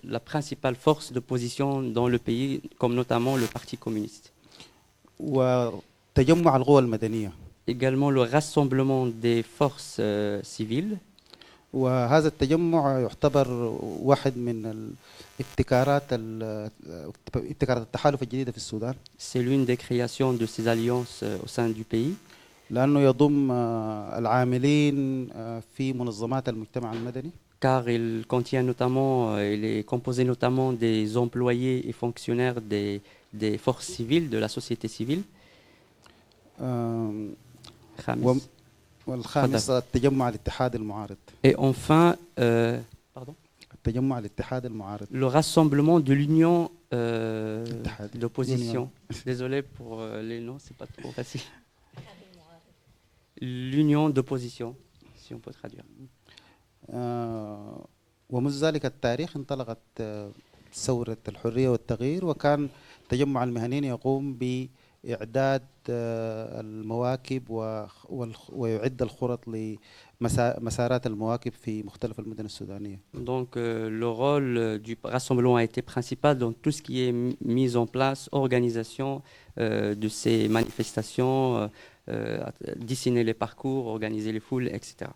la principale force d'opposition dans le pays, comme notamment le Parti communiste. وتجمع القوى المدنية. Également le rassemblement des forces civiles. وهذا التجمع يعتبر واحد من ابتكارات التحالف الجديدة في السودان. C'est l'une des créations de ces alliances au sein du pays. لأنه يضم العاملين في منظمات المجتمع المدني. Car il contient notamment, il est composé notamment des employés et fonctionnaires des forces civiles, de la société civile. والخامس التجمع الاتحاد المعارض. Et enfin, التجمع الاتحاد المعارض. Le rassemblement de l'union d'opposition. Désolé pour les noms, c'est pas trop facile. L'union d'opposition, si on peut traduire. ومنذ ذلك التاريخ انطلقت ثورة الحرية والتغيير وكان تجمع المهنيين يقوم بإعداد المواكب ويعد الخطط لمسارات المواكب في مختلف المدن السودانية. Donc le rôle du rassemblement a été principal dans tout ce qui est mise en place, organisation de ces manifestations, dessiner les parcours, organiser les foules, etc.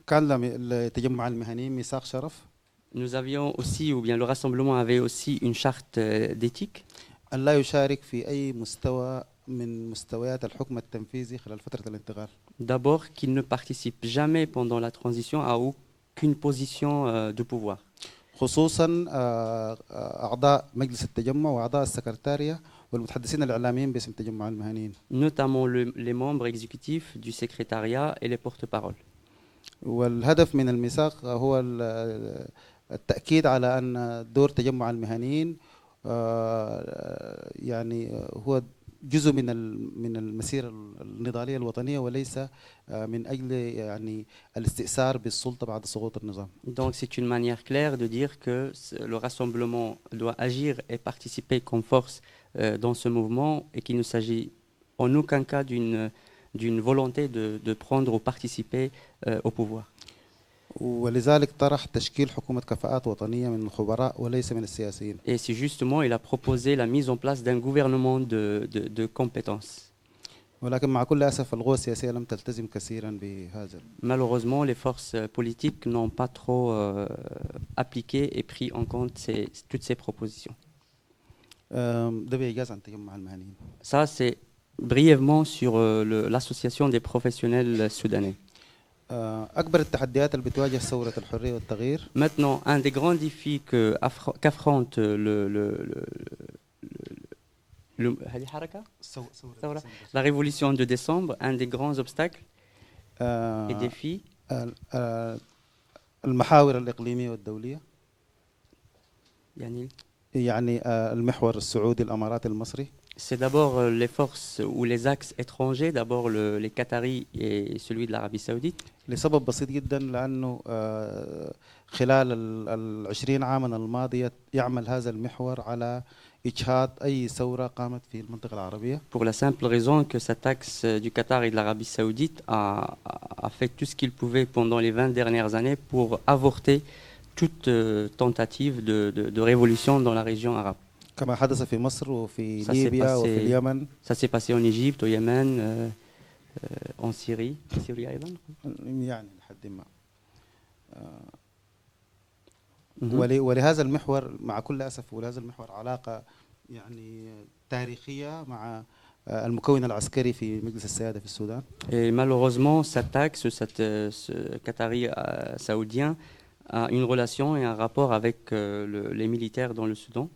كان لتجمع المهنيين ميثاق شرف. Nous avions aussi, ou bien le rassemblement avait aussi une charte d'éthique. أن لا يشارك في أي مستوى من مستويات الحكم التنفيذي خلال فترة الانتقال. D'abord, qu'il ne participe jamais pendant la transition à aucune position de pouvoir. خصوصا أعضاء مجلس التجمع وأعضاء السكرتارية والمتحدثين الإعلاميين باسم تجمع المهنيين. Notamment les membres exécutifs du secrétariat et les porte-paroles. والهدف من الميثاق هو التأكيد على أن دور تجمع المهنيين يعني هو جزء من المسيرة النضالية الوطنية وليس من أجل يعني الاستئثار بالسلطة بعد سقوط النظام. Donc c'est une manière claire de dire que le rassemblement doit agir et participer comme force dans ce mouvement et qu'il ne s'agit en aucun cas d'une volonté de prendre ou participer au pouvoir. ولذلك طرح تشكيل حكومة كفاءات وطنية من الخبراء وليس من السياسيين. Et c'est justement, il a proposé la mise en place d'un gouvernement de compétences. ولكن مع كل أسف القوى السياسية لم تلتزم كثيرا بهذا. Malheureusement, les forces politiques n'ont pas trop appliqué et pris en compte toutes ces propositions. ده بإيجاز عن تجمع المهنيين. Ça, c'est brièvement sur l'association des professionnels soudanais. أكبر التحديات اللي بتواجه ثورة الحرية والتغيير. Maintenant, un des grands défis qu'affronte La révolution de décembre, un des grands obstacles et défis. المحاور الإقليمية والدولية. يعني المحور السعودي الأماراتي المصري. C'est d'abord les forces ou les axes étrangers, d'abord les Qataris et celui de l'Arabie Saoudite. لسبب بسيط جدا لأنه خلال ال20 عاما الماضية يعمل هذا المحور على إجهاض أي ثورة قامت في المنطقة العربية. Pour la simple raison que cet axe du Qatar et de l'Arabie Saoudite a fait tout ce qu'il pouvait pendant les 20 dernières années pour avorter toute tentative de révolution dans la région arabe. كما حدث في مصر وفي ليبيا وفي اليمن. Ça s'est passé en Égypte, au Yémen, en Syrie. Syrie أيضا. يعني لحد ما. ولهذا المحور مع كل أسف ولهذا المحور علاقة يعني تاريخية مع المكون العسكري في مجلس السيادة في السودان. Et malheureusement, cet axe, ce Qatari saoudien a une relation et un rapport avec les militaires dans le Soudan.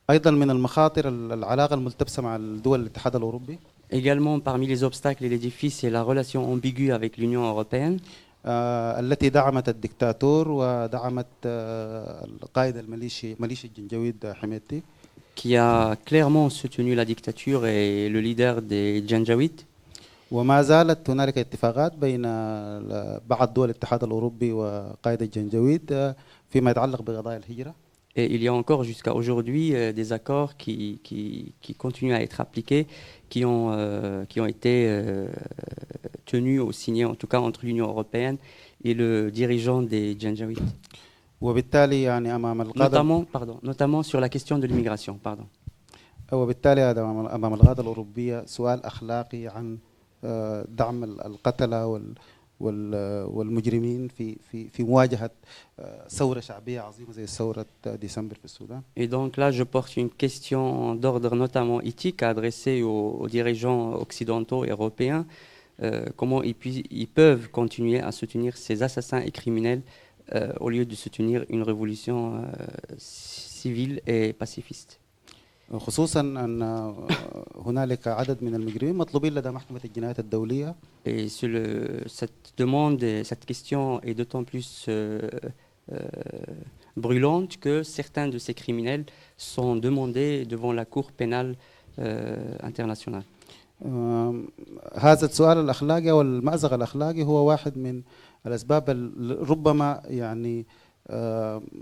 أيضا من المخاطر العلاقة الملتبسة مع الدول الاتحاد الأوروبي. Également, parmi les obstacles et les défis, c'est la relation ambiguë avec l'Union européenne. التي دعمت الدكتاتور ودعمت القائد الميليشي الجنجويد حميدتي. Qui a clairement soutenu la dictature et le leader des Janjawids. وما زالت هنالك اتفاقات بين بعض دول الاتحاد الأوروبي وقائد الجنجويد فيما يتعلق بقضايا الهجرة. Et il y a encore jusqu'à aujourd'hui des accords qui continuent à être appliqués, qui ont été tenus ou signés en tout cas entre l'Union européenne et le dirigeant des Janjawids. وبالتالي يعني أمام القادة notamment sur la question de l'immigration. وبالتالي أمام القادة الأوروبية سؤال أخلاقي عن دعم القتلة والمجرمين في مواجهة ثورة شعبية عظيمة زي ثورة ديسمبر في السودان. Et donc là, je porte une question d'ordre notamment éthique adressée aux dirigeants occidentaux et européens. Comment ils peuvent continuer à soutenir ces assassins et criminels au lieu de soutenir une révolution civile et pacifiste. خصوصا أن هنالك عدد من المجرمين مطلوبين لدى محكمة الجنايات الدولية. Et cette demande, cette question est d'autant plus brûlante que certains de ces criminels sont demandés devant la Cour pénale internationale. هذا السؤال الأخلاقي والمأزق الأخلاقي هو واحد من الأسباب ربما يعني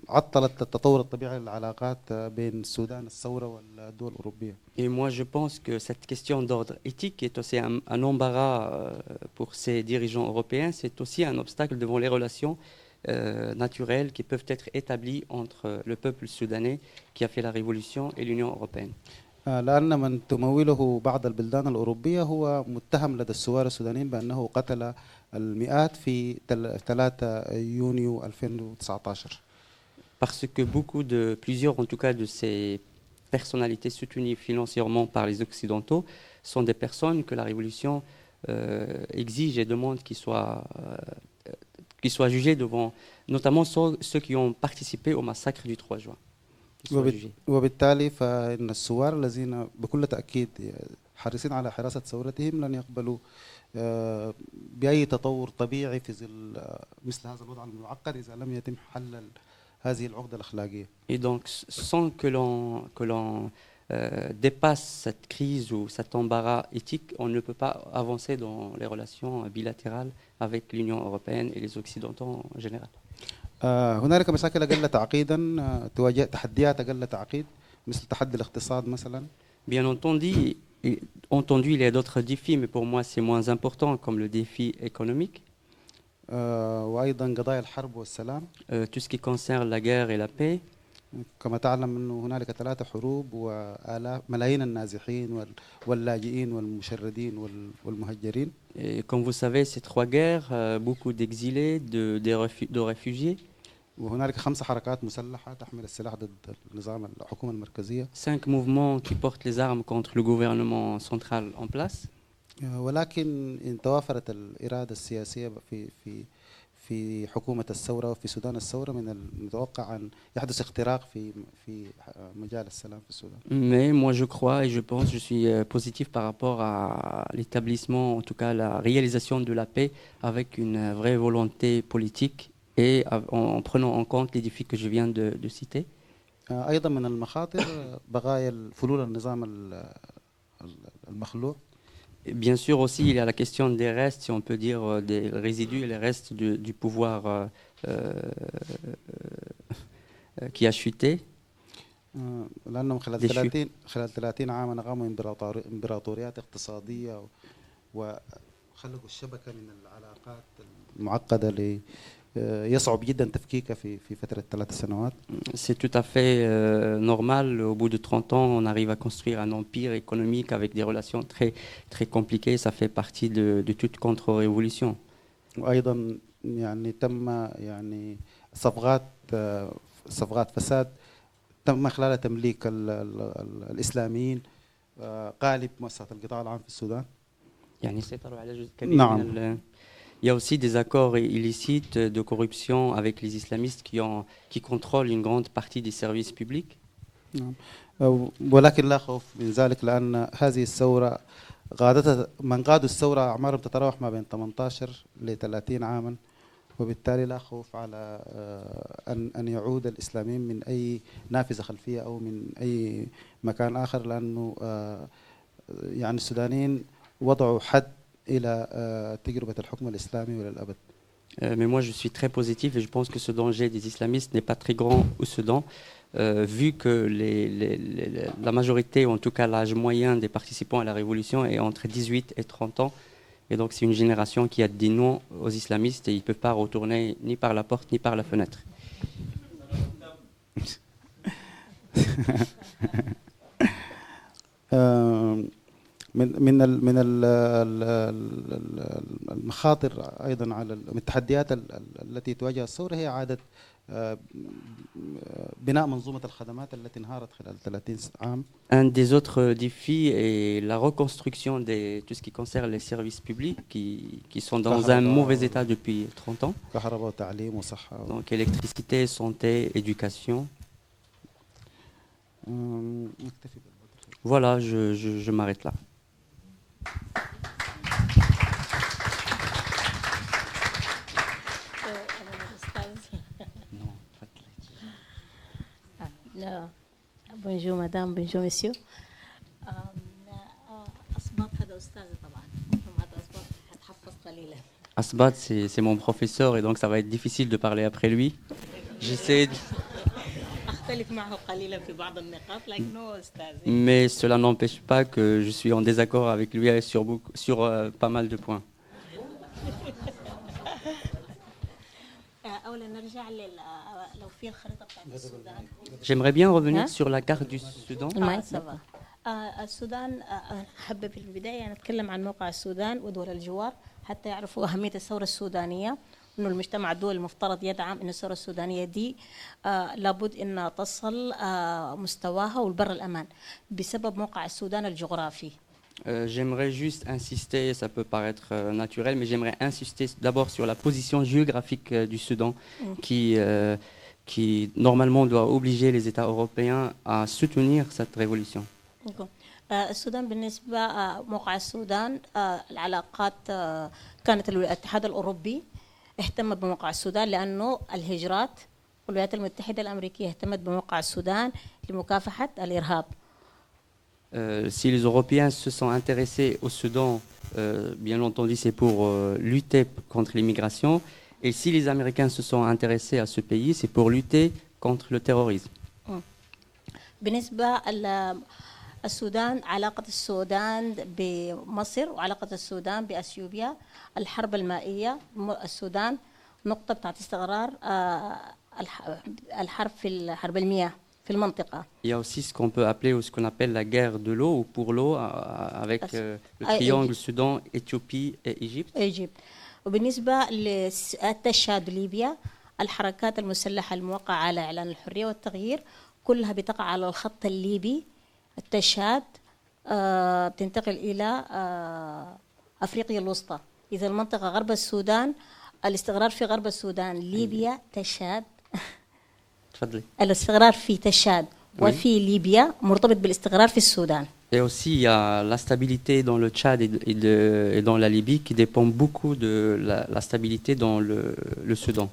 عطلت التطور الطبيعي للعلاقات بين السودان الثورة والدول الأوروبية. Et moi je pense que cette question d'ordre éthique est aussi un embarras pour ces dirigeants européens, c'est aussi un obstacle devant les relations naturelles qui peuvent être établies entre le peuple soudanais qui a fait la révolution et l'Union européenne. لأن من تموله بعض البلدان الأوروبية هو متهم لدى الثوار السودانيين بأنه قتل المئات في 3 يونيو 2019. Parce que plusieurs en tout cas de ces personnalités soutenues financièrement par les Occidentaux sont des personnes que la révolution exige et demande qu'ils soient jugés devant, notamment ceux qui ont participé au massacre du 3 juin. وبالتالي فإن الثوار الذين بكل تأكيد حريصين على حراسة ثورتهم لن يقبلوا بأي تطور طبيعي في ظل مثل هذا الوضع المعقد إذا لم يتم حل هذه العقدة الأخلاقية. Et donc sans que l'on dépasse cette crise ou cet embarras éthique, on ne peut pas avancer dans les relations bilatérales avec l'Union européenne et les Occidentaux en général. هنالك مشاكل أقل تعقيدا تواجه تحديات أقل تعقيد مثل تحدي الاقتصاد مثلا. Bien entendu, il y a d'autres défis, mais pour moi c'est moins important, comme le défi économique. وأيضا قضايا الحرب والسلام. Tout ce qui concerne la guerre et la paix. كما تعلم أنه هنالك 3 حروب وآلاف ملايين النازحين واللاجئين والمشردين والمهجرين. Et comme vous savez, ces 3 guerres, beaucoup d'exilés, de réfugiés. وهنالك 5 حركات مسلحة تحمل السلاح ضد النظام الحكومة المركزية. 5 mouvements qui portent les armes contre le gouvernement central en place. ولكن إن توافرت الإرادة السياسية في في حكومة الثورة وفي سودان الثورة من المتوقع أن يحدث اختراق في مجال السلام في السودان. Mais moi je crois et je pense, je suis positif par rapport à l'établissement, en tout cas la réalisation de la paix avec une vraie volonté politique et en prenant en compte les défis que je viens de citer. أيضا من المخاطر بقايا فلول النظام المخلوع. Bien sûr aussi, il y a la question des restes, si on peut dire, des résidus et les restes du pouvoir qui a chuté. لأنهم خلال 30 عاما قاموا إمبراطوريات اقتصادية وخلقوا الشبكة من العلاقات المعقدة اللي يصعب جدا تفكيكها في فترة 3 سنوات. C'est tout à fait normal. Au bout de 30 ans, on arrive à construire un empire économique avec des relations très, très compliquées. Ça fait partie de toute contre-révolution. وأيضا يعني تم يعني صفقات فساد تم خلال تمليك الإسلاميين قالب مؤسسة القطاع العام في السودان. يعني سيطروا على جزء كبير من Il y a aussi des accords illicites de corruption avec les islamistes qui contrôlent une grande partie des services publics. ولكن لا خوف من ذلك لأن هذه الثورة من قادوا الثورة أعمارهم تتراوح ما بين 18 ل 30 عاما وبالتالي لا خوف على أن يعود الإسلاميين من أي نافذة خلفية أو من أي مكان آخر لأنه يعني السودانيين وضعوا حد إلى تجربة الحكم الإسلامي وللأبد. Mais moi je suis très positif et je pense que ce danger des islamistes n'est pas très grand au Soudan, vu que la majorité, ou en tout cas l'âge moyen des participants à la révolution est entre 18 et 30 ans. Et donc c'est une génération qui a dit non aux islamistes et ils ne peuvent pas retourner ni par la porte ni par la fenêtre. من المخاطر ايضا على التحديات التي تواجه الثوره هي اعاده بناء منظومه الخدمات التي انهارت خلال 30 عام. Un des autres défis est la reconstruction de tout ce qui concerne les services publics qui sont dans un mauvais état depuis 30 ans. كهرباء وتعليم وصحه. Donc électricité, santé, éducation. Voilà, je m'arrête là. Bonjour madame, bonjour monsieur. أصبات هذا أستاذ طبعا. هذا أصبات هتحفظ قليلا. Asbat, c'est mon professeur et donc ça va être difficile de parler après lui. J'essaie de... Mais cela n'empêche pas que je suis en désaccord avec lui sur pas mal de points. J'aimerais bien revenir sur la carte du Soudan. السودان حابة في البداية نتكلم عن موقع السودان ودول الجوار حتى يعرفوا أهمية الثورة السودانية إنه المجتمع الدولي المفترض يدعم إن الثورة السودانية دي لابد إن تصل مستواها والبر الأمان بسبب موقع السودان الجغرافي. J'aimerais juste insister, ça peut paraître naturel, mais j'aimerais insister d'abord sur la position géographique du Soudan qui normalement doit obliger les États européens à soutenir cette révolution. السودان بالنسبة موقع السودان العلاقات كانت الاتحاد الأوروبي اهتم بموقع السودان لأنه الهجرات والولايات المتحدة الأمريكية اهتمت بموقع السودان لمكافحة الإرهاب. Si les Européens se sont intéressés au Soudan, bien entendu c'est pour lutter contre l'immigration, et si les Américains se sont intéressés à ce pays, c'est pour lutter contre le terrorisme. بالنسبة السودان علاقة السودان بمصر وعلاقة السودان بأثيوبيا الحرب المائية السودان نقطة بتاعت استقرار الحرب في الحرب المياه في المنطقة. Il y a aussi ce qu'on peut appeler ou ce qu'on appelle la guerre de l'eau ou pour l'eau avec le triangle Soudan, Éthiopie et Égypte. Égypte. وبالنسبة للتشاد ليبيا الحركات المسلحة الموقعة على إعلان الحرية والتغيير كلها بتقع على الخط الليبي التشاد بتنتقل إلى أفريقيا الوسطى. إذا المنطقة غرب السودان الاستقرار في غرب السودان ليبيا تشاد. تفضلي. الاستقرار في تشاد وفي ليبيا مرتبط بالاستقرار في السودان. Et aussi, il y a la stabilité dans le Tchad et dans la Libye qui dépend beaucoup de la stabilité dans le Soudan.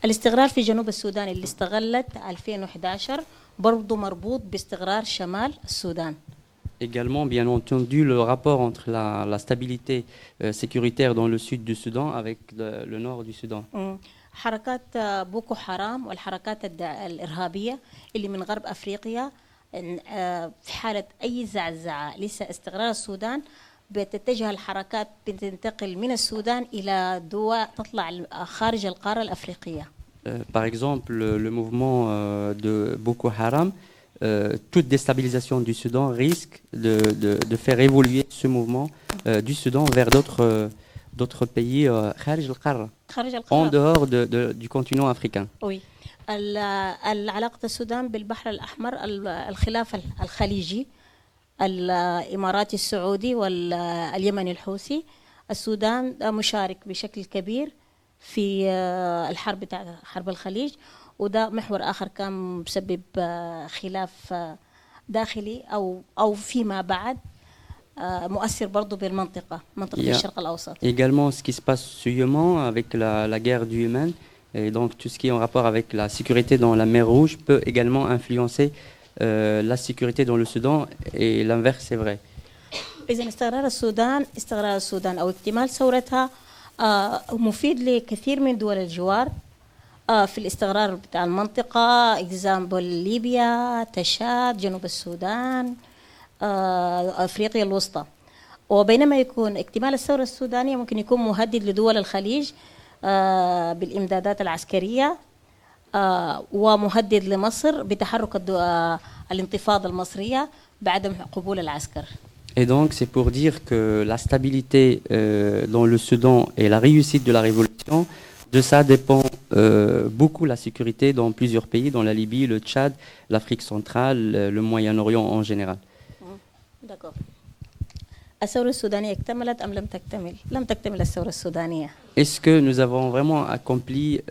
الاستقرار في جنوب السودان اللي استغلت 2011 برضه مربوط باستقرار شمال السودان. Également, bien entendu, le rapport entre la stabilité sécuritaire dans le sud du Soudan avec le nord du Soudan. حركات بوكو حرام والحركات الإرهابية اللي من غرب أفريقيا في حالة أي زعزعة لسه استقرار السودان بتتجه الحركات بتنتقل من السودان إلى دول تطلع خارج القارة الأفريقية. Par exemple, le mouvement de Boko Haram, toute déstabilisation du Soudan risque de faire évoluer ce mouvement du Soudan vers d'autres pays en dehors du continent africain. Oui. العلاقة السودان بالبحر الأحمر الخلاف الخليجي الإماراتي السعودي واليمني الحوثي السودان مشارك بشكل كبير في الحرب بتاع حرب الخليج وده محور آخر كان مسبب خلاف داخلي أو فيما بعد مؤثر برضو بالمنطقة منطقة الشرق الأوسط. Également ce qui se passe au Yémen avec la guerre du Yémen et donc tout ce qui est en rapport avec la sécurité dans la mer Rouge peut également influencer la sécurité dans le Soudan et l'inverse c'est vrai. إذا استقرار السودان أو اكتمال ثورتها مفيد لكثير من دول الجوار في الاستقرار بتاع المنطقة إكزامبل ليبيا تشاد جنوب السودان أفريقيا الوسطى وبينما يكون اكتمال الثورة السودانية ممكن يكون مهدد لدول الخليج بالإمدادات العسكرية ومهدد لمصر بتحرك الانتفاضة المصرية بعدم قبول العسكر. Et donc c'est pour dire que la stabilité dans le Soudan et la réussite de la révolution, de ça dépend beaucoup la sécurité dans plusieurs pays, dans la Libye, le Tchad, l'Afrique centrale, le Moyen-Orient en général. D'accord. الثورة السودانية اكتملت أم لم تكتمل؟ لم تكتمل الثورة السودانية. Est-ce que nous avons vraiment accompli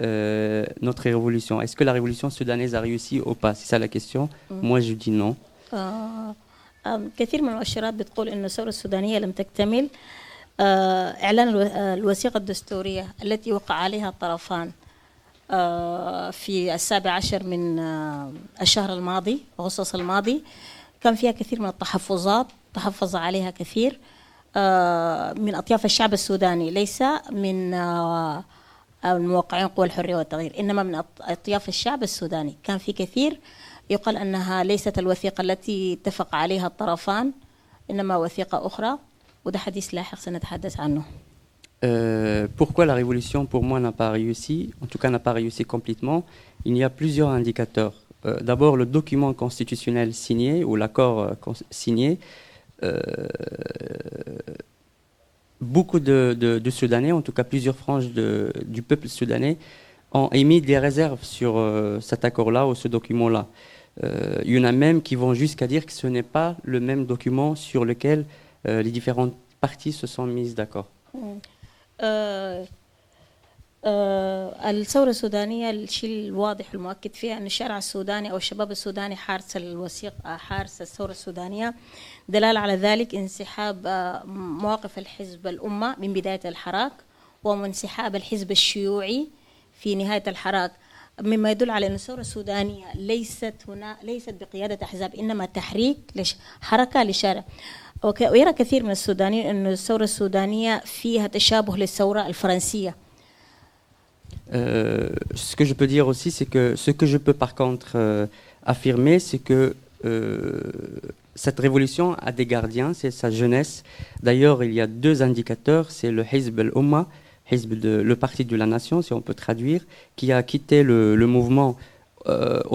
notre révolution? Est-ce que la révolution soudanaise a réussi ou pas? C'est ça la question. Moi je dis non. كثير من المؤشرات بتقول إنه الثورة السودانية لم تكتمل. إعلان الوثيقة الدستورية التي وقع عليها الطرفان في 17 من الشهر الماضي أغسطس الماضي كان فيها كثير من التحفظات تحفظ عليها كثير من أطياف الشعب السوداني ليس من الموقعين قوى الحرية والتغيير إنما من أطياف الشعب السوداني كان في كثير يقال أنها ليست الوثيقة التي اتفق عليها الطرفان إنما وثيقة أخرى وده حديث لاحق سنتحدث عنه. Pourquoi la révolution pour moi n'a pas réussi, en tout cas n'a pas réussi complètement? Il y a plusieurs indicateurs. D'abord le document constitutionnel signé ou l'accord signé. Beaucoup de Soudanais, en tout cas plusieurs franges du peuple soudanais, ont émis des réserves sur cet accord-là ou ce document-là. Il y en a même qui vont jusqu'à dire que ce n'est pas le même document sur lequel les différentes parties se sont mises d'accord. الثورة السودانية الشيء الواضح المؤكد فيها أن الشارع السوداني أو الشباب السوداني حارس الوثيقة حارس الثورة السودانية دلالة على ذلك انسحاب مواقف الحزب الأمة من بداية الحراك وانسحاب الحزب الشيوعي في نهاية الحراك مما يدل على أن الثورة السودانية ليست بقيادة أحزاب إنما تحريك حركة لشارع ويرى كثير من السودانيين أن الثورة السودانية فيها تشابه للثورة الفرنسية. Ce que je peux dire aussi, c'est que ce que je peux par contre affirmer, c'est que cette révolution a des gardiens, c'est sa jeunesse. D'ailleurs, il y a deux indicateurs, c'est le Hizb al-Umma, le parti de la nation, si on peut traduire, qui a quitté le mouvement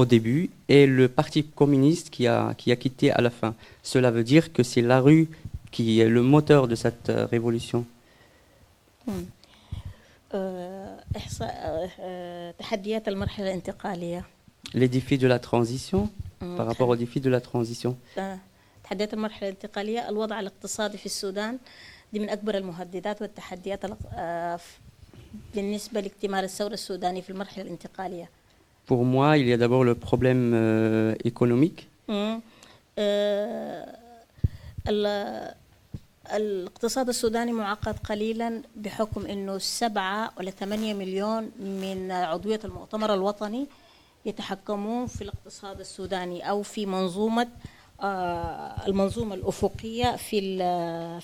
au début, et le parti communiste qui a quitté à la fin. Cela veut dire que c'est la rue qui est le moteur de cette révolution. تحديات المرحلة الانتقالية. Les défis de la transition, par rapport aux défis de la transition. تحديات المرحلة الانتقالية الوضع الاقتصادي في السودان دي من أكبر المهددات والتحديات بالنسبة لاكتمال الثورة السودانية في المرحلة الانتقالية. Pour moi, il y a d'abord le problème économique. الاقتصاد السوداني معقد قليلا بحكم انه 7 ولا 8 مليون من عضوية المؤتمر الوطني يتحكمون في الاقتصاد السوداني او في المنظومة الأفقية في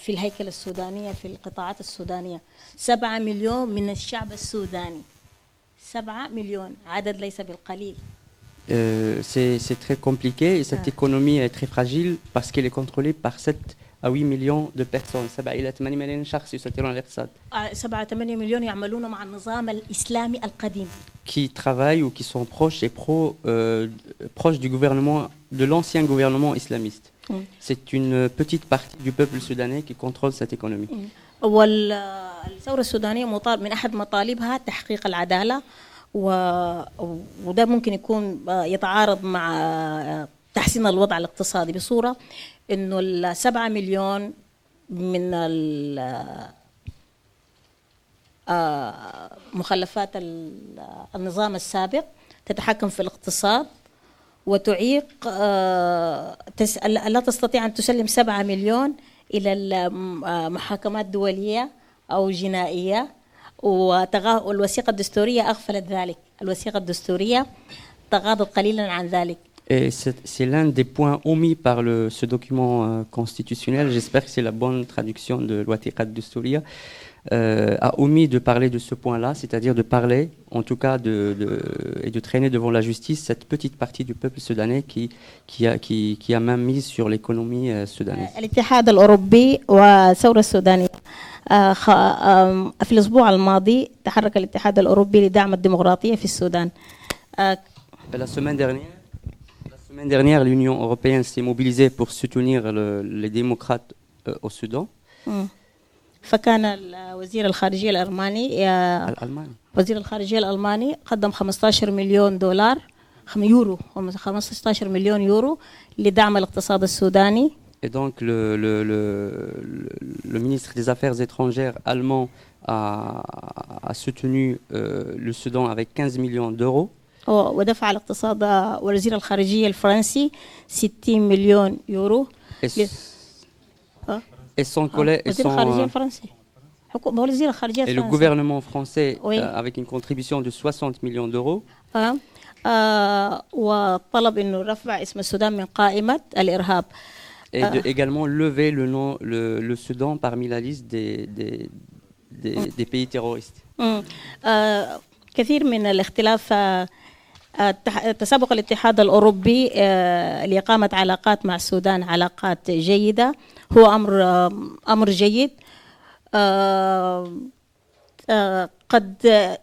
الهيكل السودانية في القطاعات السودانية. 7 مليون من الشعب السوداني. 7 مليون عدد ليس بالقليل. C'est très compliqué et cette économie est très fragile parce qu'elle est contrôlée par 7 à 8 millions de personnes. 7 إلى 8 ملايين شخص يسيطرون على الاقتصاد. 7 8 مليون يعملون مع النظام الإسلامي القديم. Qui travaillent ou qui sont proches et proches du gouvernement, de l'ancien gouvernement islamiste. C'est une petite partie du peuple soudanais qui contrôle cette économie. والثورة السودانية من أحد مطالبها تحقيق العدالة وده ممكن يكون يتعارض مع تحسين الوضع الاقتصادي بصورة إنه 7 مليون من مخلفات النظام السابق تتحكم في الاقتصاد وتعيق لا تستطيع أن تسلم 7 مليون إلى المحاكمات الدولية أو جنائية والوثيقة الدستورية أغفلت ذلك. الوثيقة الدستورية تغاضت قليلا عن ذلك. Et c'est l'un des points omis par ce document constitutionnel. J'espère que c'est la bonne traduction de l'Wathiqa ad-Dusturiya. A omis de parler de ce point-là, c'est-à-dire de parler, en tout cas, et de traîner devant la justice cette petite partie du peuple soudanais qui a main mise sur l'économie soudanaise. الاتحاد الأوروبي والثورة السودانية في الأسبوع الماضي تحرك الاتحاد الأوروبي لدعم الديمقراطية في السودان. La semaine dernière, l'Union européenne s'est mobilisée pour soutenir les démocrates au Soudan. فكان وزير الخارجية وزير الخارجية الألماني قدم 15 مليون دولار يورو 15 مليون يورو لدعم الاقتصاد السوداني. Et donc le ministre des Affaires étrangères allemand a soutenu le Soudan avec 15 millions d'euros. ودفع الاقتصاد وزير الخارجية الفرنسي 60 مليون يورو. Et son collègue et le gouvernement français avec une contribution de 60 millions d'euros. وطلب إنه رفع اسم السودان من قائمة الإرهاب. Et également lever le Soudan parmi la liste des pays terroristes. كثير من الاختلاف تسابق الاتحاد الأوروبي لإقامة علاقات مع السودان علاقات جيدة هو أمر جيد. قد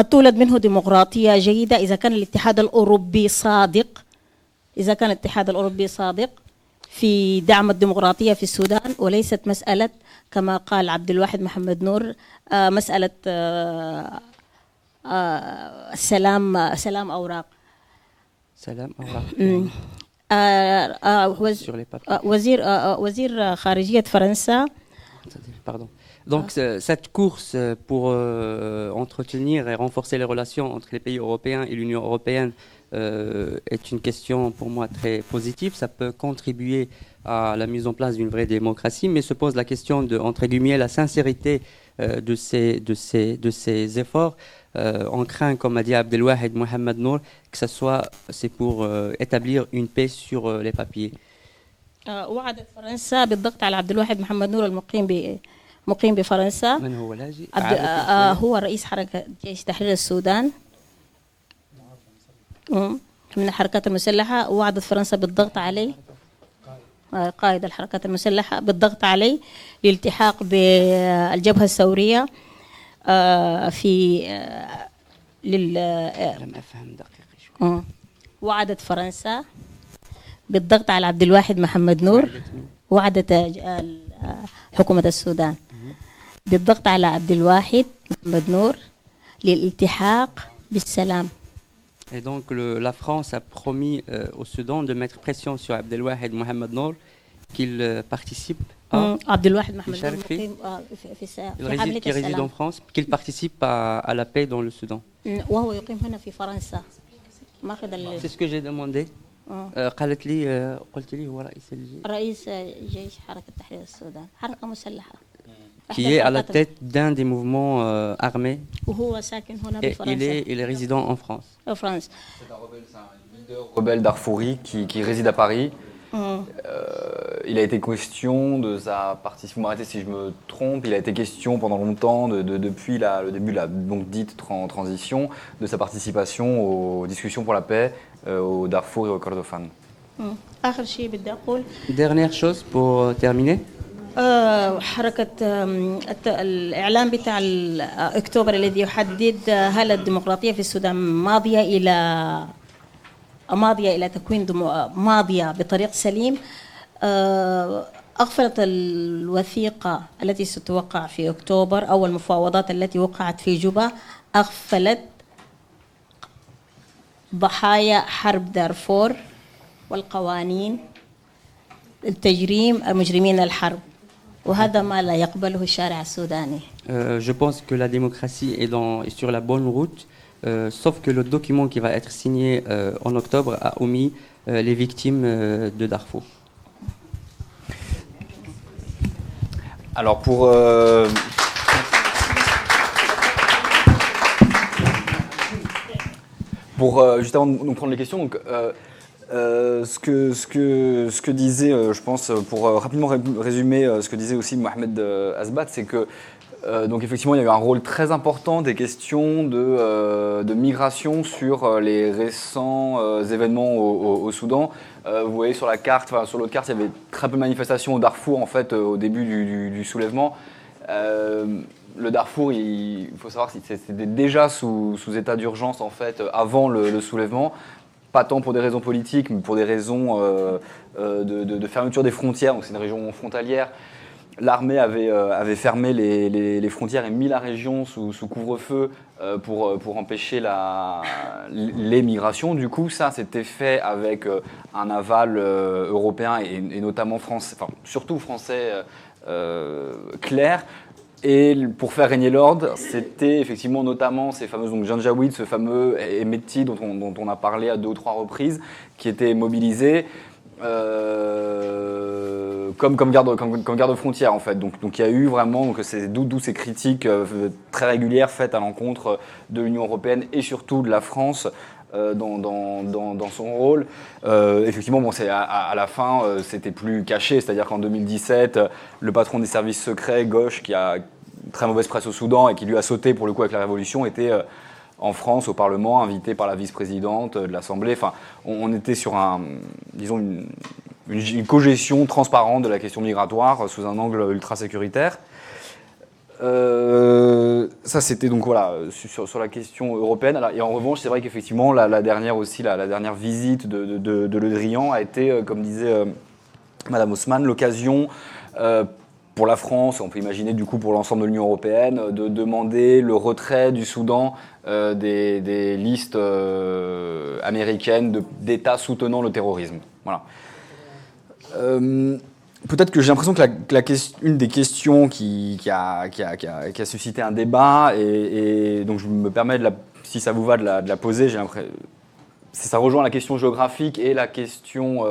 تولد منه ديمقراطية جيدة إذا كان الاتحاد الأوروبي صادق في دعم الديمقراطية في السودان وليست مسألة كما قال عبد الواحد محمد نور مسألة سلام أوراق. وزير خارجية فرنسا. Donc cette course pour entretenir et renforcer les relations entre les pays européens et l'Union européenne est une question pour moi très positive. Ça peut contribuer à la mise en place d'une vraie démocratie, mais se pose la question de, entre guillemets, la sincérité de ces efforts. On craint, comme a dit Abdelwahed Mohamed Nour, que c'est pour établir une paix sur les papiers. وعدت فرنسا بالضغط على عبد الواحد محمد نور مقيم بفرنسا. من هو لاجئ؟ هو رئيس حركة جيش تحرير السودان من الحركات المسلحة. وعدت فرنسا بالضغط عليه قائد الحركات المسلحة بالضغط عليه للالتحاق بالجبهة الثورية في لم أفهم دقيق. وعدت فرنسا بالضغط على عبد الواحد محمد نور. وعدت حكومة السودان بالضغط على عبد الواحد محمد نور للالتحاق بالسلام. Et donc la France a promis au Soudan de mettre pression sur Abdelwahed Mohamed Nour qu'il participe Abdelwahid Mohamed يشارك Nour فيه؟ في حملة qui réside en السلام France, qu'il participe à la paix dans le Soudan. وهو يقيم هنا في فرنسا ماخذ C'est ce que j'ai demandé. قالت لي قلت لي هو رئيس جيش حركة تحرير السودان حركة مسلحة qui est à la tête d'un des mouvements armés وهو ساكن هنا et بفرنسا il est résident en France. France. C'est un leader rebelle darfouri qui réside à Paris. Il a été question de sa participation, vous m'arrêtez si je me trompe, il a été question pendant longtemps, depuis le début de la donc dite transition, de sa participation aux discussions pour la paix au Darfour et au Kordofan. آخر شيء بدي أقول Dernière chose pour terminer. حركة الإعلام بتاع أكتوبر الذي يحدد هل الديمقراطية في السودان ماضية إلى تكوين ماضية بطريق سليم. أغفلت الوثيقة التي ستوقع في أكتوبر أو المفاوضات التي وقعت في جوبا أغفلت ضحايا حرب دارفور والقوانين التجريم مجرمين الحرب وهذا ما لا يقبله الشارع السوداني. Je pense que la démocratie est sur la bonne route, sauf que le document qui va être signé en octobre a omis les victimes de Darfour. Alors pour juste avant de nous prendre les questions, donc, ce que disait, je pense, pour rapidement résumer ce que disait aussi Mohamed Asbat, c'est que donc effectivement il y a eu un rôle très important des questions de migration sur les récents événements au Soudan. Vous voyez sur la carte, sur l'autre carte, il y avait très peu de manifestations au Darfour en fait au début du soulèvement. Le Darfour, il faut savoir que c'était déjà sous état d'urgence en fait avant le soulèvement. Pas tant pour des raisons politiques, mais pour des raisons de fermeture des frontières. Donc c'est une région frontalière. L'armée avait fermé les frontières et mis la région sous couvre-feu pour empêcher les migrations. Du coup, ça s'était fait avec un aval européen et notamment français, enfin surtout français clair. Et pour faire régner l'ordre, c'était effectivement notamment ces fameuses Janjaweed, ce fameux Emeti dont on a parlé à 2 ou 3 reprises, qui étaient mobilisés comme garde frontière en fait. Donc il y a eu vraiment d'où ces critiques très régulières faites à l'encontre de l'Union européenne et surtout de la France dans son rôle. Effectivement, bon, à la fin, c'était plus caché, c'est-à-dire qu'en 2017, le patron des services secrets, Gauche, qui a une très mauvaise presse au Soudan et qui lui a sauté pour le coup avec la Révolution, était en France, au Parlement, invité par la vice-présidente de l'Assemblée. Enfin, on était sur une cogestion transparente de la question migratoire sous un angle ultra sécuritaire. Ça c'était donc voilà sur la question européenne. Alors, et en revanche c'est vrai qu'effectivement la dernière visite de Le Drian a été comme disait Madame Haussmann l'occasion pour la France, on peut imaginer du coup pour l'ensemble de l'Union européenne, de demander le retrait du Soudan des listes américaines d'États soutenant le terrorisme. Voilà. Peut-être que j'ai l'impression que une des questions qui a suscité un débat, et donc je me permets, si ça vous va, de la poser, ça rejoint la question géographique et la question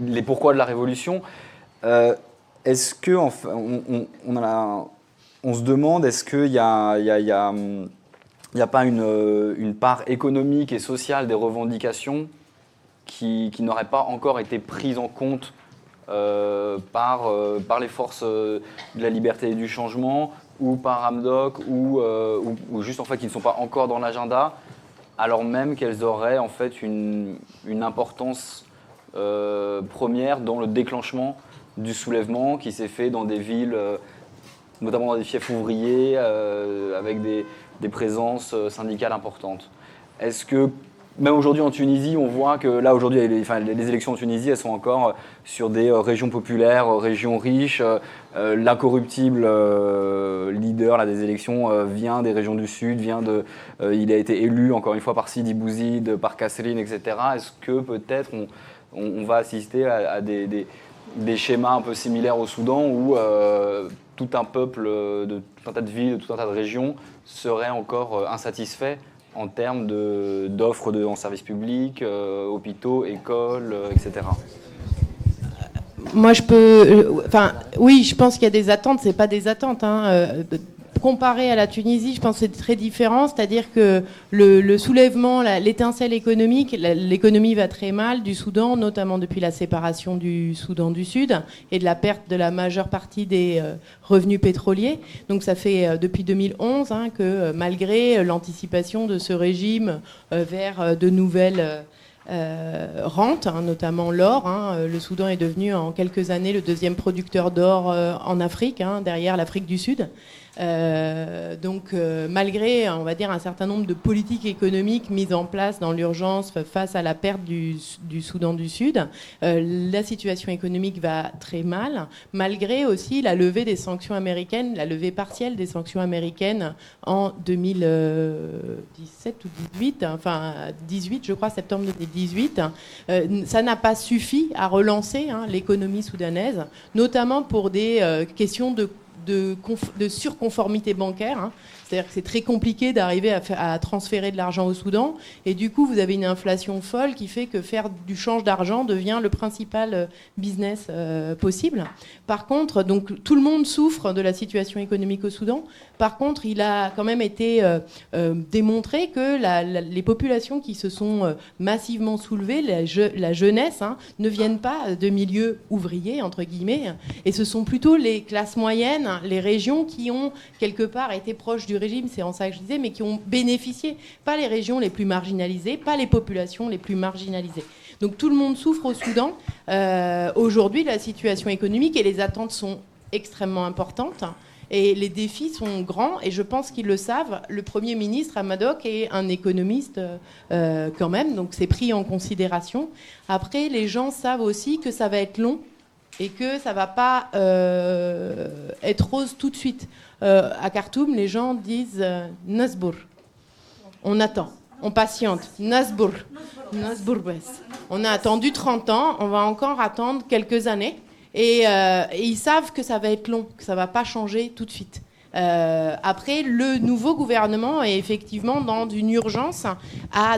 les pourquoi de la Révolution. Est-ce que enfin, on se demande, est-ce qu'il y a pas une part économique et sociale des revendications qui n'auraient pas encore été prises en compte par les forces de la liberté et du changement ou par Hamdok ou juste en fait qui ne sont pas encore dans l'agenda alors même qu'elles auraient en fait une importance première dans le déclenchement du soulèvement qui s'est fait dans des villes, notamment dans des fiefs ouvriers, avec des présences syndicales importantes. Est-ce que, même aujourd'hui en Tunisie, on voit que là aujourd'hui, les élections en Tunisie, elles sont encore sur des régions populaires, régions riches. L'incorruptible leader là, des élections vient des régions du Sud, il a été élu encore une fois par Sidi Bouzid, par Kasserine, etc. Est-ce que peut-être on va assister à des schémas un peu similaires au Soudan où tout un peuple, de tout un tas de villes, de tout un tas de régions serait encore insatisfait en termes d'offres en services publics, hôpitaux, écoles, etc. Moi, je peux. Enfin, oui, je pense qu'il y a des attentes. C'est pas des attentes. Comparé à la Tunisie, je pense que c'est très différent. C'est-à-dire que le soulèvement, l'étincelle économique, l'économie va très mal du Soudan, notamment depuis la séparation du Soudan du Sud et de la perte de la majeure partie des revenus pétroliers. Donc ça fait depuis 2011 que malgré l'anticipation de ce régime vers de nouvelles rentes, notamment l'or. Le Soudan est devenu en quelques années le deuxième producteur d'or en Afrique, derrière l'Afrique du Sud. Donc malgré, on va dire, un certain nombre de politiques économiques mises en place dans l'urgence face à la perte du Soudan du Sud, la situation économique va très mal, malgré aussi la levée des sanctions américaines, la levée partielle des sanctions américaines en 2017 ou 18, enfin 18 je crois, septembre 2018. Ça n'a pas suffi à relancer l'économie soudanaise, notamment pour des questions de surconformité bancaire. C'est-à-dire que c'est très compliqué d'arriver à transférer de l'argent au Soudan. Et du coup, vous avez une inflation folle qui fait que faire du change d'argent devient le principal business possible. Par contre, donc, tout le monde souffre de la situation économique au Soudan. Par contre, il a quand même été démontré que les populations qui se sont massivement soulevées, la jeunesse, ne viennent pas de milieux ouvriers, entre guillemets. Et ce sont plutôt les classes moyennes, les régions qui ont quelque part été proches du régime, c'est en ça que je disais, mais qui ont bénéficié, pas les régions les plus marginalisées, pas les populations les plus marginalisées. Donc tout le monde souffre au Soudan. Aujourd'hui, la situation économique et les attentes sont extrêmement importantes. Et les défis sont grands, et je pense qu'ils le savent. Le Premier ministre, Hamdok, est un économiste quand même, donc c'est pris en considération. Après, les gens savent aussi que ça va être long, et que ça ne va pas être rose tout de suite. À Khartoum, les gens disent « Nasbour ». On attend, on patiente. « Nasbour ». On a attendu 30 ans, on va encore attendre quelques années. Et ils savent que ça va être long, que ça ne va pas changer tout de suite. Après, le nouveau gouvernement est effectivement dans une urgence.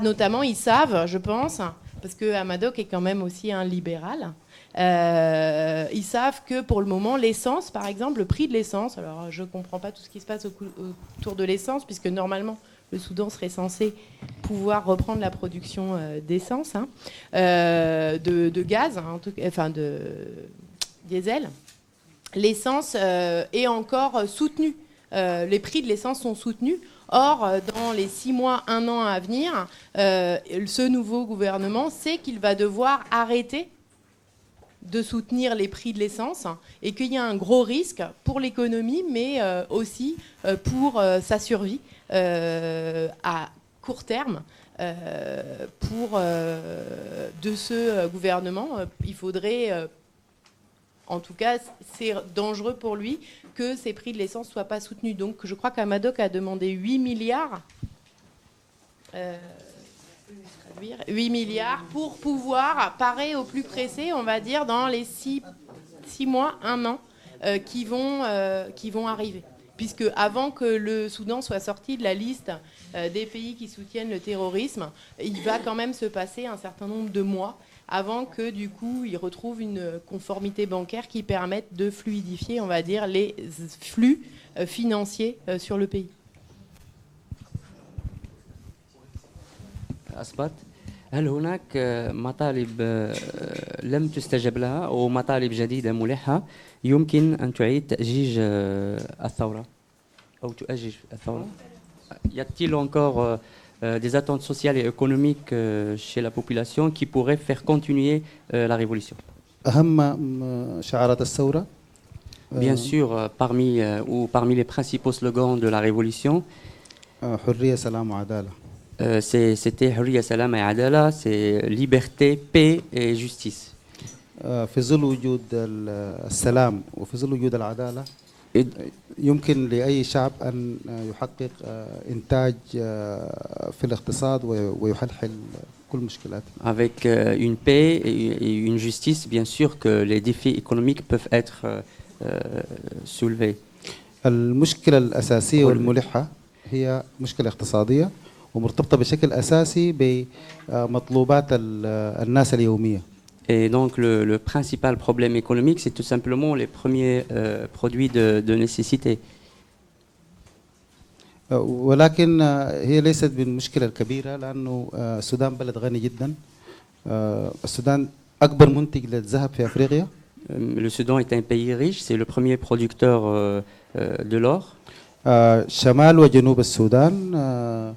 Notamment, ils savent, je pense, parce que Hamdok est quand même aussi un libéral, ils savent que pour le moment, l'essence, par exemple, le prix de l'essence, alors je ne comprends pas tout ce qui se passe autour de l'essence, puisque normalement, le Soudan serait censé pouvoir reprendre la production d'essence, de gaz, enfin de diesel. L'essence est encore soutenue. Les prix de l'essence sont soutenus. Or, dans les 6 mois, 1 an à venir, ce nouveau gouvernement sait qu'il va devoir arrêter de soutenir les prix de l'essence et qu'il y a un gros risque pour l'économie, mais aussi pour sa survie à court terme. Pour de ce gouvernement, il faudrait, en tout cas, c'est dangereux pour lui que ces prix de l'essence ne soient pas soutenus. Donc, je crois qu'Hamdok a demandé 8 milliards. 8 milliards pour pouvoir parer au plus pressé, on va dire, dans les 6 mois, 1 an qui vont arriver. Puisque avant que le Soudan soit sorti de la liste des pays qui soutiennent le terrorisme, il va quand même se passer un certain nombre de mois avant que, du coup, il retrouve une conformité bancaire qui permette de fluidifier, on va dire, les flux financiers sur le pays. أثبت هل هناك مطالب لم تستجب لها أو مطالب جديدة ملحة يمكن أن تعيد تأجيج الثورة أو تؤجج الثورة؟ Y a-t-il encore des attentes sociales et économiques chez la population qui pourraient faire continuer la révolution? أهم شعارات الثورة Bien sûr, parmi les principaux slogans de la révolution, حرية سلام وعدالة. C'était حرية سلام عدالة, c'est liberté, paix et justice. في ظل وجود السلام وفي ظل وجود العدالة يمكن لأي شعب أن يحقق إنتاج في الاقتصاد ويحلحل كل مشكلاته. Avec une paix et une justice, bien sûr que les défis économiques peuvent être soulevés. المشكلة الأساسية والملحة هي مشكلة اقتصادية ومرتبطة بشكل أساسي بمطلوبات الناس اليومية. Et donc le principal problème économique, c'est tout simplement les premiers produits de nécessité. ولكن هي ليست بالمشكلة الكبيرة لأنه السودان بلد غني جدا. السودان أكبر منتج للذهب في أفريقيا. Le Soudan est un pays riche, c'est le premier producteur de l'or. شمال وجنوب السودان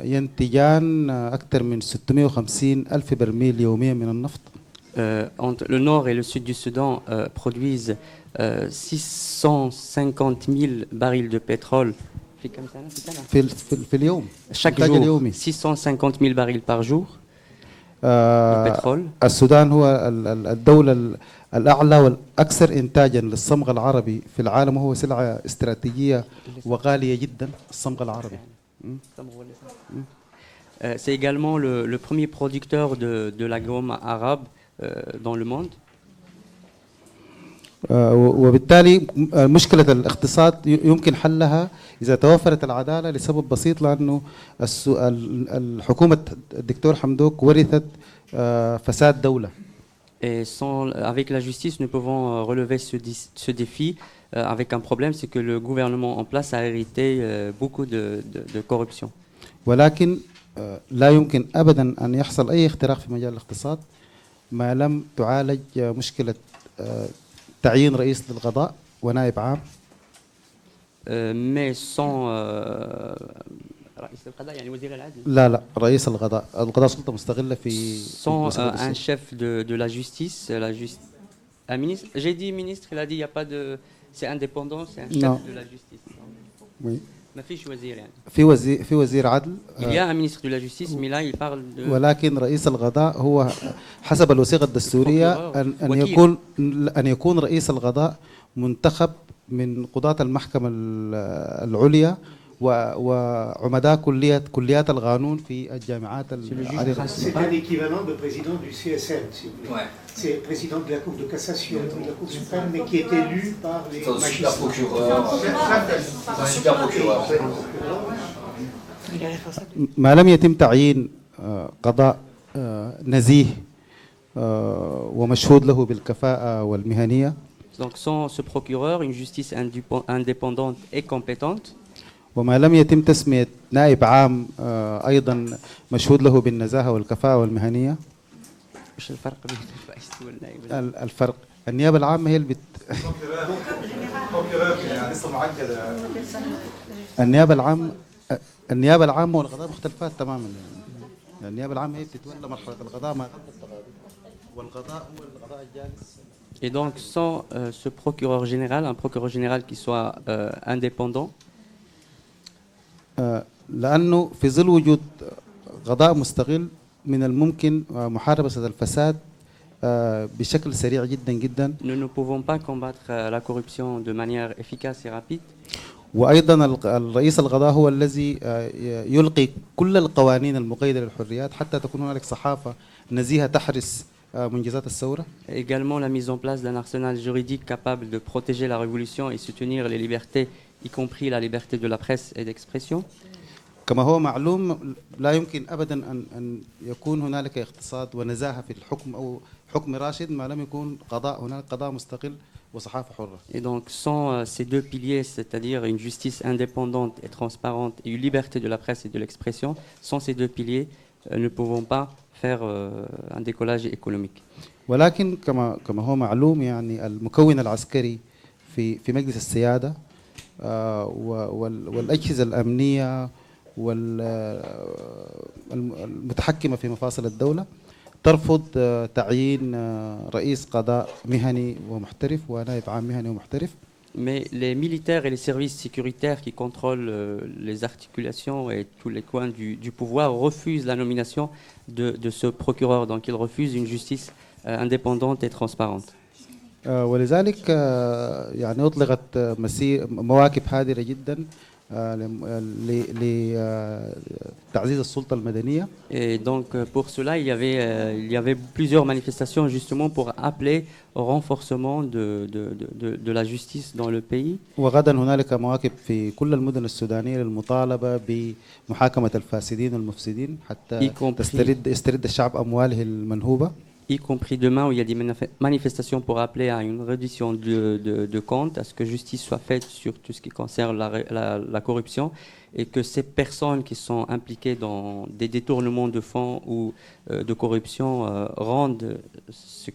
ينتجان أكثر من 650 ألف برميل يوميا من النفط. Entre le nord et le sud du Soudan produisent 650 000 barils de pétrole. في اليوم. Chaque jour, 650 000 barils par jour de pétrole. السودان هو الدولة الأعلى والأكثر إنتاجا للصمغ العربي في العالم وهو سلعة استراتيجية وغالية جدا الصمغ العربي. C'est également le premier producteur de la gomme arabe dans le monde. وبالتالي مشكلة الاقتصاد يمكن حلها إذا توفرت العدالة لسبب بسيط لأنه الحكومة الدكتور حمدوك ورثت فساد دولة. Et avec la justice, nous pouvons relever ce défi avec un problème, c'est que le gouvernement en place a hérité beaucoup de corruption. ولكن لا يمكن أبدا أن يحصل أي اختراق في مجال الاقتصاد ما لم تعالج مشكلة تعيين رئيس للقضاء ونائب عام. Mais sans رئيس القضاء يعني وزير العدل. لا رئيس القضاء سلطة مستقلة في. Sans un chef de la justice, un ministre. J'ai dit ministre, il a dit il y a pas de, c'est indépendant, c'est un chef de la justice. Oui. ما فيش وزير يعني. في وزير عدل. Il y a un ministre de la justice, mais là il parle de. ولكن رئيس القضاء هو حسب الوثيقة الدستورية أن يكون رئيس القضاء منتخب من قضاة المحكمة العليا وعمداء كليات القانون في الجامعات العريقة. C'est un équivalent de président du CSM, si vous voulez. C'est président de la Cour de cassation, de la Cour suprême, mais qui est élu par les magistrats. Super procureur. ما لم يتم تعيين قضاء نزيه ومشهود له بالكفاءة والمهنية. Donc sans ce procureur, une justice indépendante et compétente. وما لم يتم تسمية نائب عام أيضا مشهود له بالنزاهة والكفاءة والمهنية. إيش الفرق بين الرئيس والنائب؟ الفرق النيابة العامة هي اللي النيابة العامة والقضاء مختلفات تماما. يعني النيابة العامة هي بتتولى مرحلة القضاء ما قبل التقاضي والقضاء هو القضاء الجالس. Et donc sans ce procureur général, un procureur général qui soit indépendant. لأنه في ظل وجود قضاء مستقل من الممكن محاربة الفساد بشكل سريع جدا جدا. Nous ne pouvons pas combattre la corruption de manière efficace et rapide. وأيضا الرئيس القضاء هو الذي يلقي كل القوانين المقيدة للحريات حتى تكون هناك صحافة نزيهة تحرس منجزات الثورة. Également la mise en place d'un arsenal juridique capable de protéger la révolution et soutenir les libertés, y compris la liberté de la presse et d'expression. كما هو معلوم لا يمكن أبدا أن يكون هنالك اقتصاد ونزاهة في الحكم أو حكم راشد ما لم يكون هناك قضاء مستقل وصحافة حرة. Et donc sans ces deux piliers, c'est-à-dire une justice indépendante et transparente et une liberté de la presse et de l'expression, sans ces deux piliers, nous ne pouvons pas faire un décollage économique. ولكن كما هو معلوم يعني المكون العسكري في مجلس السيادة والأجهزة الأمنية والمتحكمة في مفاصل الدولة ترفض تعيين رئيس قضاء مهني ومحترف ونائب عام مهني ومحترف. Mais les militaires et les services sécuritaires qui contrôlent les articulations et tous les coins du pouvoir refusent la nomination de ce procureur. Donc ils refusent une justice indépendante et transparente. ولذلك يعني أطلقت مواكب هادرة جدا لتعزيز السلطة المدنية. Et donc pour cela, il y avait plusieurs manifestations justement pour appeler au renforcement de la justice dans le pays. وغدا هنالك مواكب في كل المدن السودانية للمطالبة بمحاكمة الفاسدين والمفسدين حتى يسترد الشعب أمواله المنهوبة. Y compris demain où il y a des manifestations pour appeler à une reddition de comptes, à ce que justice soit faite sur tout ce qui concerne la corruption et que ces personnes qui sont impliquées dans des détournements de fonds ou de corruption rendent ce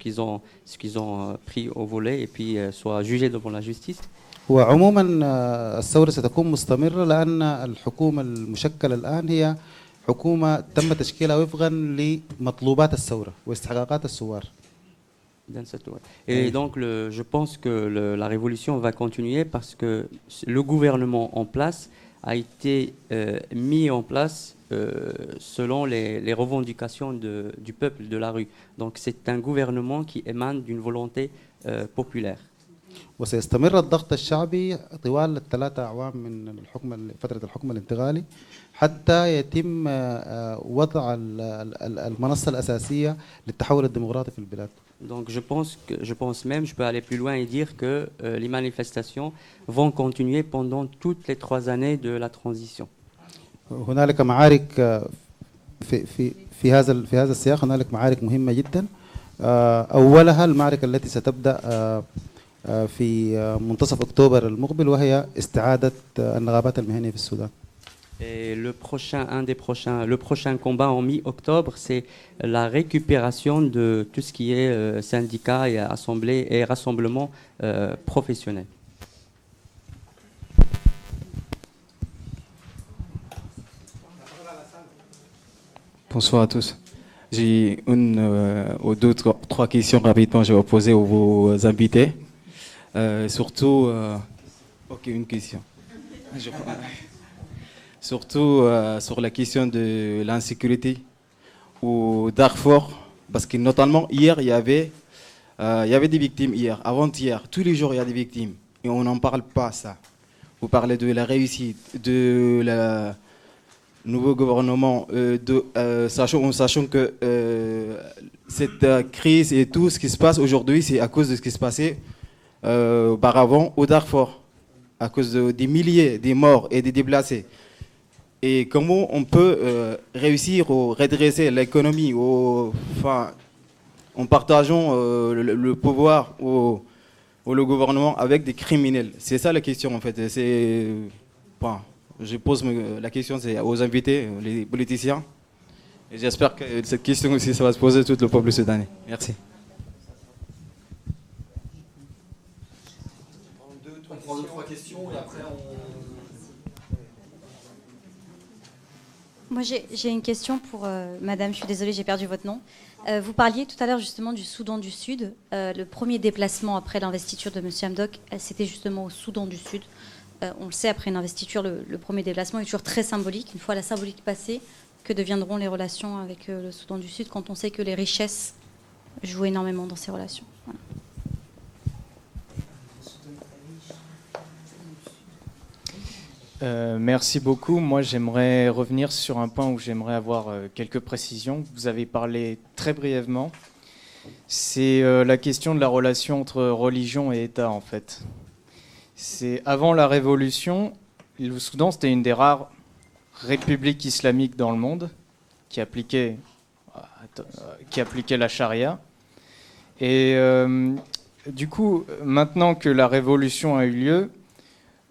qu'ils ont pris au volet et puis soient jugés devant la justice. وعموما الثورة ستكون مستمرة لأن الحكومة المشكلة الآن هي حكومة تم تشكيلها وفقا لمطلوبات الثورة واستحقاقات الثوار. Et donc je pense que la révolution va continuer parce que le gouvernement en place a été mis en place selon les revendications du peuple de la rue. Donc c'est un gouvernement qui émane d'une volonté populaire. وسيستمر الضغط الشعبي طوال ال3 أعوام من فترة الحكم الانتقالي حتى يتم وضع المنصة الأساسية للتحول الديمقراطي في البلاد. Donc je pense même, je peux aller plus loin et dire que les manifestations vont continuer pendant toutes les 3 années de la transition. هنالك معارك في هذا السياق، هنالك معارك مهمة جدا. أولها المعركة التي ستبدأ في منتصف أكتوبر المقبل وهي استعادة النقابات المهنية في السودان. Et le prochain combat en mi-octobre, c'est la récupération de tout ce qui est syndicats et assemblées et rassemblements professionnels. Bonsoir à tous. J'ai une ou deux, trois questions rapidement je vais poser aux vos invités. Surtout, une question. Surtout sur la question de l'insécurité au Darfour, parce que notamment hier il y avait des victimes avant-hier, tous les jours il y a des victimes et on n'en parle pas ça. Vous parlez de la réussite, de la nouveau gouvernement, sachant que cette crise et tout ce qui se passe aujourd'hui, c'est à cause de ce qui se passait auparavant au Darfour, à cause des milliers de morts et des déplacés. Et comment on peut réussir à redresser l'économie en partageant le pouvoir ou le gouvernement avec des criminels. C'est ça la question en fait. Je pose la question aux invités, les politiciens. Et j'espère que cette question aussi, ça va se poser à tout le peuple soudanais. Merci. On prend 2-3 questions et après on... Moi, j'ai une question pour Madame, je suis désolée, j'ai perdu votre nom. Vous parliez tout à l'heure justement du Soudan du Sud. Le premier déplacement après l'investiture de M. Hamdok, c'était justement au Soudan du Sud. On le sait, après une investiture, le premier déplacement est toujours très symbolique. Une fois la symbolique passée, que deviendront les relations avec le Soudan du Sud quand on sait que les richesses jouent énormément dans ces relations. Voilà. Merci beaucoup. Moi, j'aimerais revenir sur un point où j'aimerais avoir quelques précisions. Vous avez parlé très brièvement. C'est la question de la relation entre religion et État, en fait. C'est avant la Révolution, le Soudan, c'était une des rares républiques islamiques dans le monde qui appliquait la charia. Et du coup, maintenant que la Révolution a eu lieu,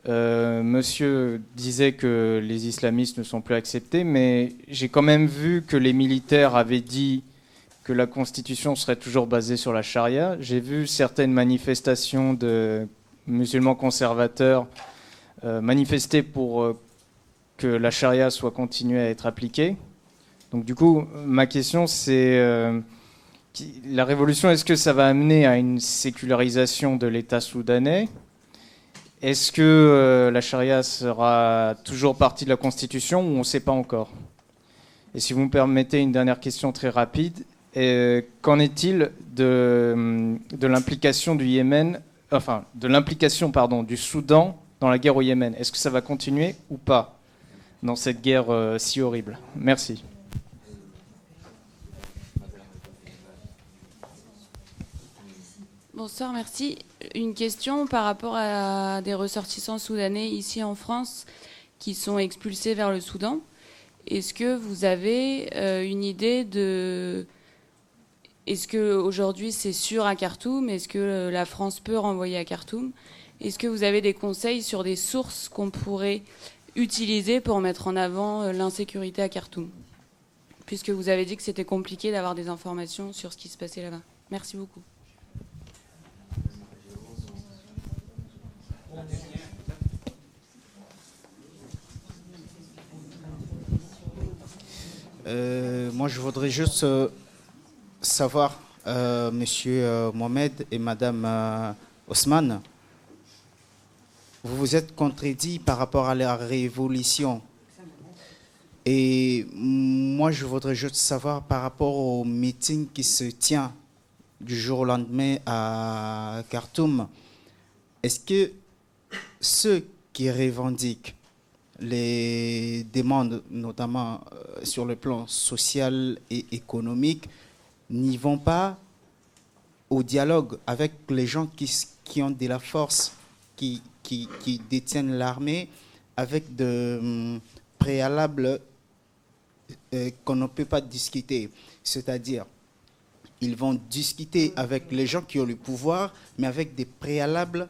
monsieur disait que les islamistes ne sont plus acceptés, mais j'ai quand même vu que les militaires avaient dit que la constitution serait toujours basée sur la charia. J'ai vu certaines manifestations de musulmans conservateurs manifester pour que la charia soit continuée à être appliquée. Donc du coup, ma question c'est, la révolution, est-ce que ça va amener à une sécularisation de l'État soudanais ? Est-ce que la charia sera toujours partie de la Constitution ou on ne sait pas encore ? Et si vous me permettez une dernière question très rapide, qu'en est-il de l'implication du Yémen, enfin de l'implication du Soudan dans la guerre au Yémen? Est-ce que ça va continuer ou pas dans cette guerre si horrible? Merci. Bonsoir, merci. Une question par rapport à des ressortissants soudanais ici en France qui sont expulsés vers le Soudan. Est-ce que vous avez une idée de... Est-ce qu'aujourd'hui c'est sûr à Khartoum? Est-ce que la France peut renvoyer à Khartoum? Est-ce que vous avez des conseils sur des sources qu'on pourrait utiliser pour mettre en avant l'insécurité à Khartoum? Puisque vous avez dit que c'était compliqué d'avoir des informations sur ce qui se passait là-bas. Merci beaucoup. Moi, je voudrais juste savoir, Monsieur Mohamed et Madame Osman, vous vous êtes contredit par rapport à la révolution. Et moi, je voudrais juste savoir par rapport au meeting qui se tient du jour au lendemain à Khartoum, est-ce que ceux qui revendiquent les demandes, notamment sur le plan social et économique, n'y vont pas au dialogue avec les gens qui ont de la force, qui détiennent l'armée, avec de préalables qu'on ne peut pas discuter. C'est-à-dire, ils vont discuter avec les gens qui ont le pouvoir, mais avec des préalables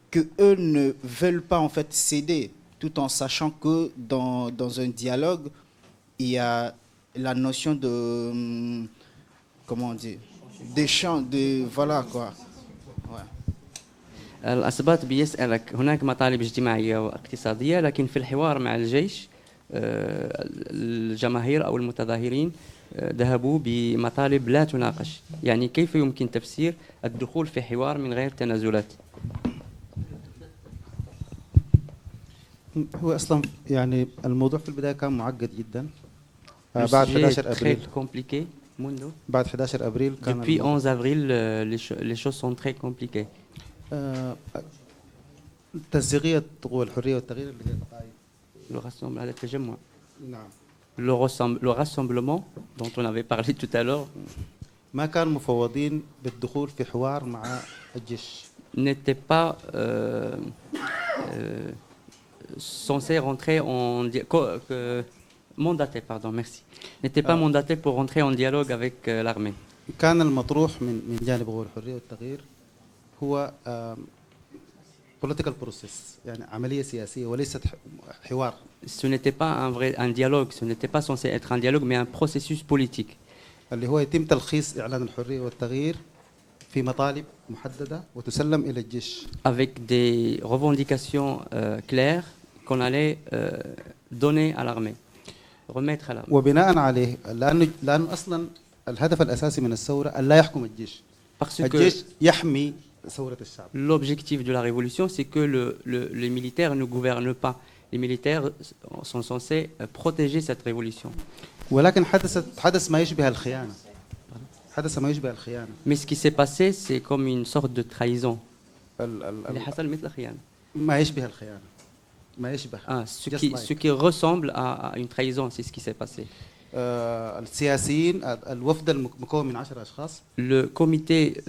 que eux ne veulent pas en fait céder, tout en sachant que dans un dialogue, il y a la notion de, comment dire, d'échange, voilà quoi. Ouais. الأسباط بيسألك هناك مطالب اجتماعية واقتصادية، لكن في الحوار مع الجيش الجماهير أو المتظاهرين ذهبوا بمطالب لا تناقش. يعني كيف يمكن تفسير الدخول في حوار من غير تنازلات؟ هو اصلا يعني الموضوع في البدايه كان معقد جدا. بعد 11 ابريل بعد 11 ابريل كان Depuis 11 avril les choses sont très compliquées. تنسيقية قوى الحرية والتغيير اللي هي قطاعية. هذا التجمع. نعم. Le rassemblement dont on avait parlé tout à l'heure. ما كان مفوضين بالدخول في حوار مع الجيش. N'était pas censé rentrer en mandaté, pardon, merci. N'était pas mandaté pour rentrer en dialogue avec l'armée. كان المطروح من جانب قوى الحرية والتغيير هو political process يعني عملية سياسية وليست حوار. Ce n'était pas un dialogue, ce n'était pas censé être un dialogue mais un processus politique. اللي هو يتم تلخيص إعلان الحرية والتغيير في مطالب محددة وتسلم إلى الجيش. Avec des revendications claires qu'on allait donner à l'armée, remettre à l'armée. وبناء عليه لأنه أصلا الهدف الأساسي من الثورة أن لا يحكم الجيش. الجيش يحمي ثورة الشعب. L'objectif de la révolution, c'est que les militaires ne gouvernent pas. Les militaires sont censés protéger cette révolution. ولكن حدث ما يشبه الخيانة. حدث ما يشبه الخيانة. Mais ce qui s'est passé, c'est comme une sorte de trahison. اللي حصل مثل الخيانة. ما يشبه الخيانة. ما يشبه. Ce qui ressemble à une trahison, c'est ce qui s'est passé. السياسيين الوفد المكون من 10 أشخاص. Le comité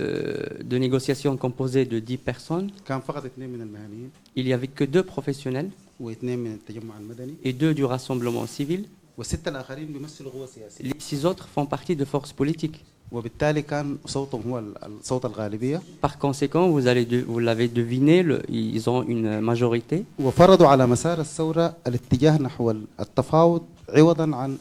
de négociation composé de 10 personnes. كان فقط 2 من المهنيين. Il y avait que 2 professionnels. و2 من التجمع المدني. Et 2 du rassemblement civil. والستة الآخرين بيمثلوا قوى سياسية. Les 6 autres font partie de forces politiques. وبالتالي كان صوتهم هو صوت الغالبية. Par conséquent, vous l'avez deviné, ils ont une majorité. وفرضوا على مسار الثورة الاتجاه نحو التفاوض عوضا عن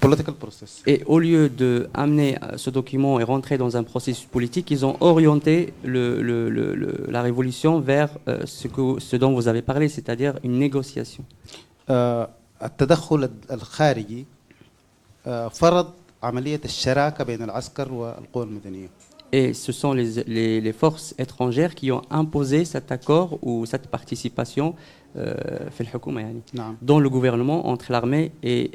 political process. Et au lieu de amener ce document et rentrer dans un processus politique, ils ont orienté la révolution vers ce dont vous avez parlé, c'est-à-dire une négociation. التدخل الخارجي فرض عملية الشراكة بين العسكر والقوى المدنية. Et ce sont les forces étrangères qui ont imposé cet accord ou cette participation في الحكومة يعني, dans le gouvernement entre l'armée et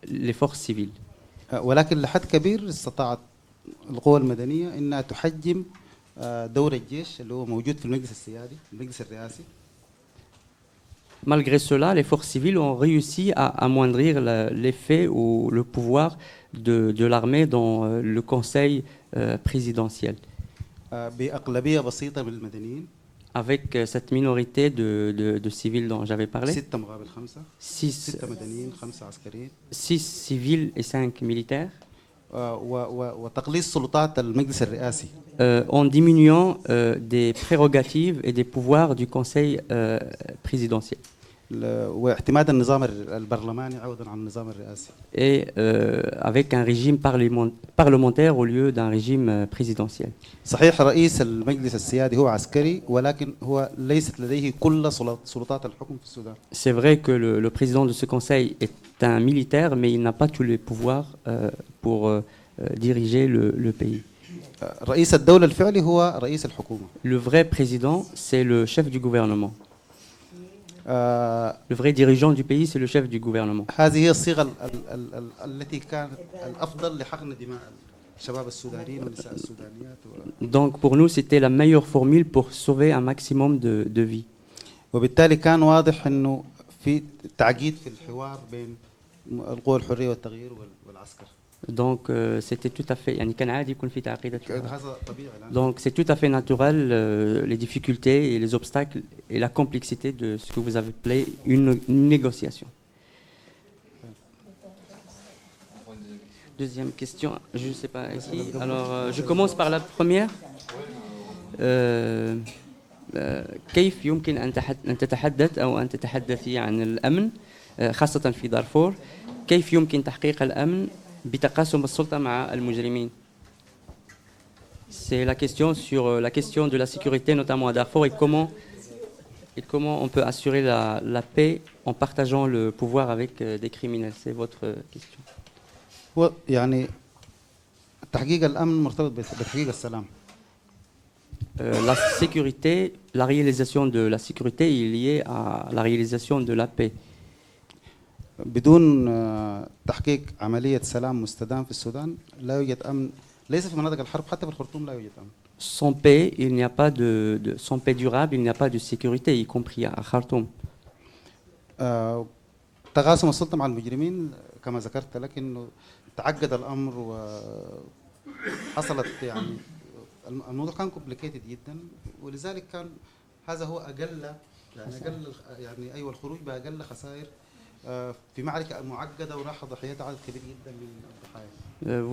les forces civiles. ولكن لحد كبير استطاعت القوى المدنية إنها تحجم دور الجيش اللي هو موجود في المجلس السيادي المجلس الرئاسي. Malgré cela, les forces civiles ont réussi à amoindrir l'effet ou le pouvoir de l'armée dans le conseil présidentiel. بأغلبية بسيطة من المدنيين. Avec cette minorité de civils dont j'avais parlé. 6 civils et 5 militaires. وتقليص سلطات المجلس الرئاسي. En diminuant des prérogatives et des pouvoirs du conseil présidentiel. واعتماد النظام البرلماني عوضا عن النظام الرئاسي. Et avec un régime parlementaire au lieu d'un régime présidentiel. صحيح رئيس المجلس السيادي هو عسكري ولكن هو ليست لديه كل سلطات الحكم في السودان. C'est vrai que le président de ce conseil est un militaire mais il n'a pas tous les pouvoirs pour diriger le pays. رئيس الدولة الفعلي هو رئيس الحكومة. Le vrai président c'est le chef du gouvernement. Le vrai dirigeant du pays, c'est le chef du gouvernement. هذه هي الصيغة التي كانت الأفضل لحقن دماء الشباب السودانيين والنساء السودانيات. Donc pour nous, c'était la meilleure formule pour sauver un maximum de vies. وبالتالي كان واضح إنه في تعقيد في الحوار بين القوى الحرية والتغيير والعسكر. Donc c'était tout à fait يعني كان عادي يكون في تعقيدات. Donc c'est tout à fait naturel les difficultés et les obstacles et la complexité de ce que vous avez appelé une négociation. Deuxième question, je ne sais pas ici. Alors je commence par la première. كيف يمكن أن تتحدث أو أن تتحدثي عن الأمن خاصة في دارفور؟ كيف يمكن تحقيق الأمن بتقاسم السلطة مع المجرمين. C'est la question sur la question de la sécurité notamment à Darfour et comment on peut assurer la paix en partageant le pouvoir avec des criminels. C'est votre question. يعني تحقيق الأمن مرتبط بتحقيق السلام. La sécurité, la réalisation de la sécurité est liée à la réalisation de la paix. بدون تحقيق عملية سلام مستدام في السودان لا يوجد أمن ليس في مناطق الحرب حتى في الخرطوم لا يوجد أمن. Sans paix, il n'y a pas sans paix durable, il n'y a pas de sécurité, y compris à Khartoum. تقاسم السلطة مع المجرمين كما ذكرت لك إنه تعقد الأمر وحصلت يعني الموضوع كان كومبليكيتد جدا ولذلك كان هذا هو أقل يعني أيوة الخروج بأقل خسائر.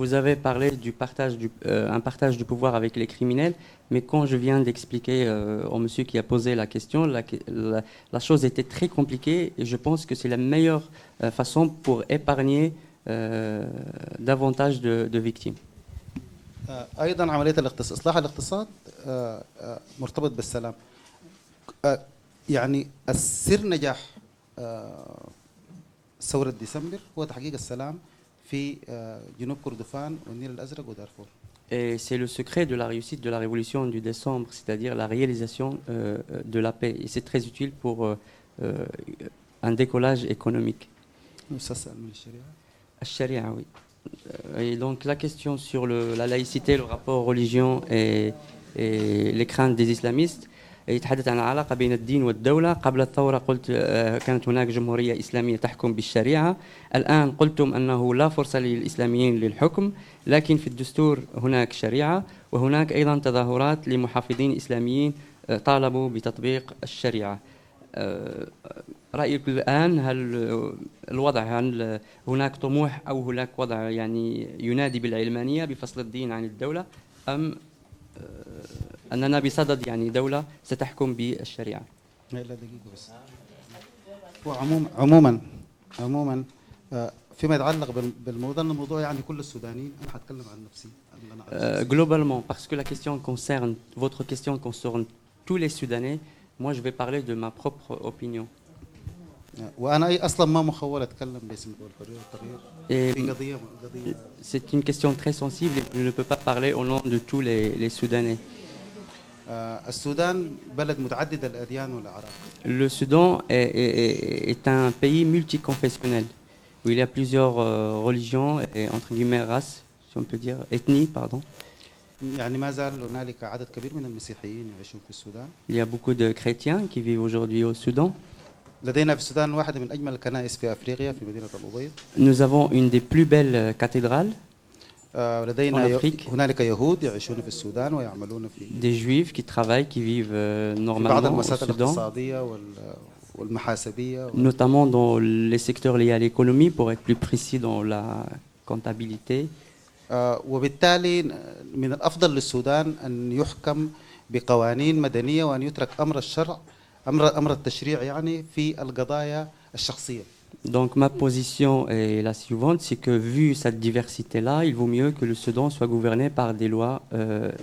Vous avez parlé du partage un partage du pouvoir avec les criminels, mais quand je viens d'expliquer au monsieur qui a posé la question, la chose était très compliquée et je pense que c'est la meilleure façon pour épargner davantage de victimes. أيضا عملية إصلاح الاقتصاد مرتبط بالسلام. يعني السر نجاح ثورة ديسمبر هو تحقيق السلام في جنوب كردفان والنيل الأزرق ودارفور. Et c'est le secret de la réussite de la révolution du décembre, c'est-à-dire la réalisation de la paix. Et c'est très utile pour un décollage économique. Sharia, oui. Et donc la question sur la laïcité, le rapport religion et les craintes des islamistes. يتحدث عن العلاقة بين الدين والدولة. قبل الثورة قلت كانت هناك جمهورية إسلامية تحكم بالشريعة. الآن قلتم أنه لا فرصة للإسلاميين للحكم، لكن في الدستور هناك شريعة وهناك أيضا تظاهرات لمحافظين إسلاميين طالبوا بتطبيق الشريعة. رأيك الآن هل الوضع هل هناك طموح أو هناك وضع يعني ينادي بالعلمانية بفصل الدين عن الدولة أم أننا بصدد يعني دولة ستحكم بالشريعة؟ لا دقيقة بس. عموما فيما يتعلق بالموضوع يعني كل السودانيين أنا هتكلم عن نفسي. Globalement, parce que la question concerne votre question concerne tous les Soudanais, moi je vais parler de ma propre opinion. وأنا أصلا ما مخول أتكلم باسم الحرية والتغيير في قضية. C'est une question très sensible et je ne peux pas parler au nom de tous les Soudanais. السودان بلد متعدد الأديان والأعراق. Le Soudan est un pays multiconfessionnel. où il y a plusieurs religions et entre guillemets races, si on peut dire, ethnies, pardon. يعني ما زال هنالك عدد كبير من المسيحيين يعيشون في السودان. Il y a beaucoup de chrétiens qui vivent aujourd'hui au Soudan. لدينا في السودان واحدة من أجمل الكنائس في أفريقيا في مدينة الأبيض. Nous avons une des plus belles cathédrales. لدينا هنالك يهود يعيشون في السودان ويعملون في. Des juifs qui travaillent, qui vivent normalement بعض au المسائل Soudan. الاقتصادية والمحاسبية. Notamment dans les secteurs liés à l'économie, pour être plus précis dans la comptabilité. وبالتالي من الأفضل للسودان أن يحكم بقوانين مدنية وأن يترك أمر الشرع أمر التشريع يعني في القضايا الشخصية. Donc ma position est la suivante, c'est que vu cette diversité-là, il vaut mieux que le Soudan soit gouverné par des lois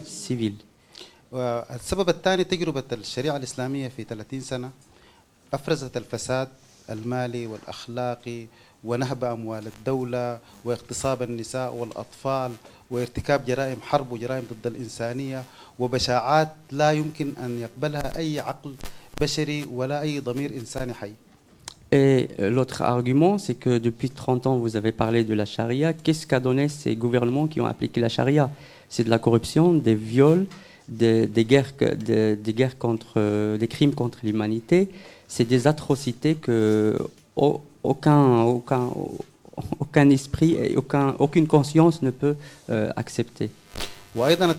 civiles. والسبب الثاني تجربة الشريعة الإسلامية في 30 سنة أفرزت الفساد المالي والأخلاقي ونهب أموال الدولة واغتصاب النساء والأطفال وارتكاب جرائم حرب وجرائم ضد الإنسانية وبشاعات لا يمكن أن يقبلها أي عقل بشري ولا أي ضمير إنساني حي. Et l'autre argument, c'est que depuis 30 ans, vous avez parlé de la charia. Qu'est-ce qu'a donné ces gouvernements qui ont appliqué la charia? C'est de la corruption, des viols, des guerres contre, des crimes contre l'humanité. C'est des atrocités que aucun esprit et aucune conscience ne peut accepter. وأيضا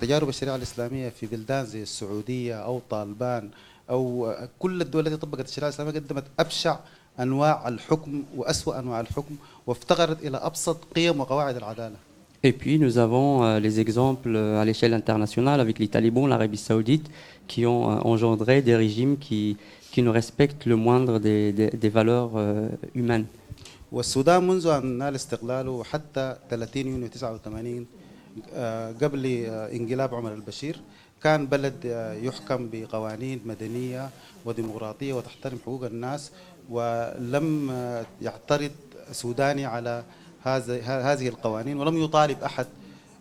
تجارب الشريعة الإسلامية في بلدان زي السعودية أو طالبان أو كل الدول التي طبقت الشريعة الإسلامية قدمت أبشع أنواع الحكم وأسوأ أنواع الحكم وافتقرت إلى أبسط قيم وقواعد العدالة. Et puis nous avons les exemples à l'échelle internationale avec les talibans, l'Arabie Saoudite, qui ont engendré des régimes qui ne respectent le moindre des valeurs humaines. والسودان منذ أن نال استقلاله حتى 30 يونيو 89 قبل انقلاب عمر البشير كان بلد يحكم بقوانين مدنية وديمقراطية وتحترم حقوق الناس ولم يعترض سوداني على هذه القوانين ولم يطالب أحد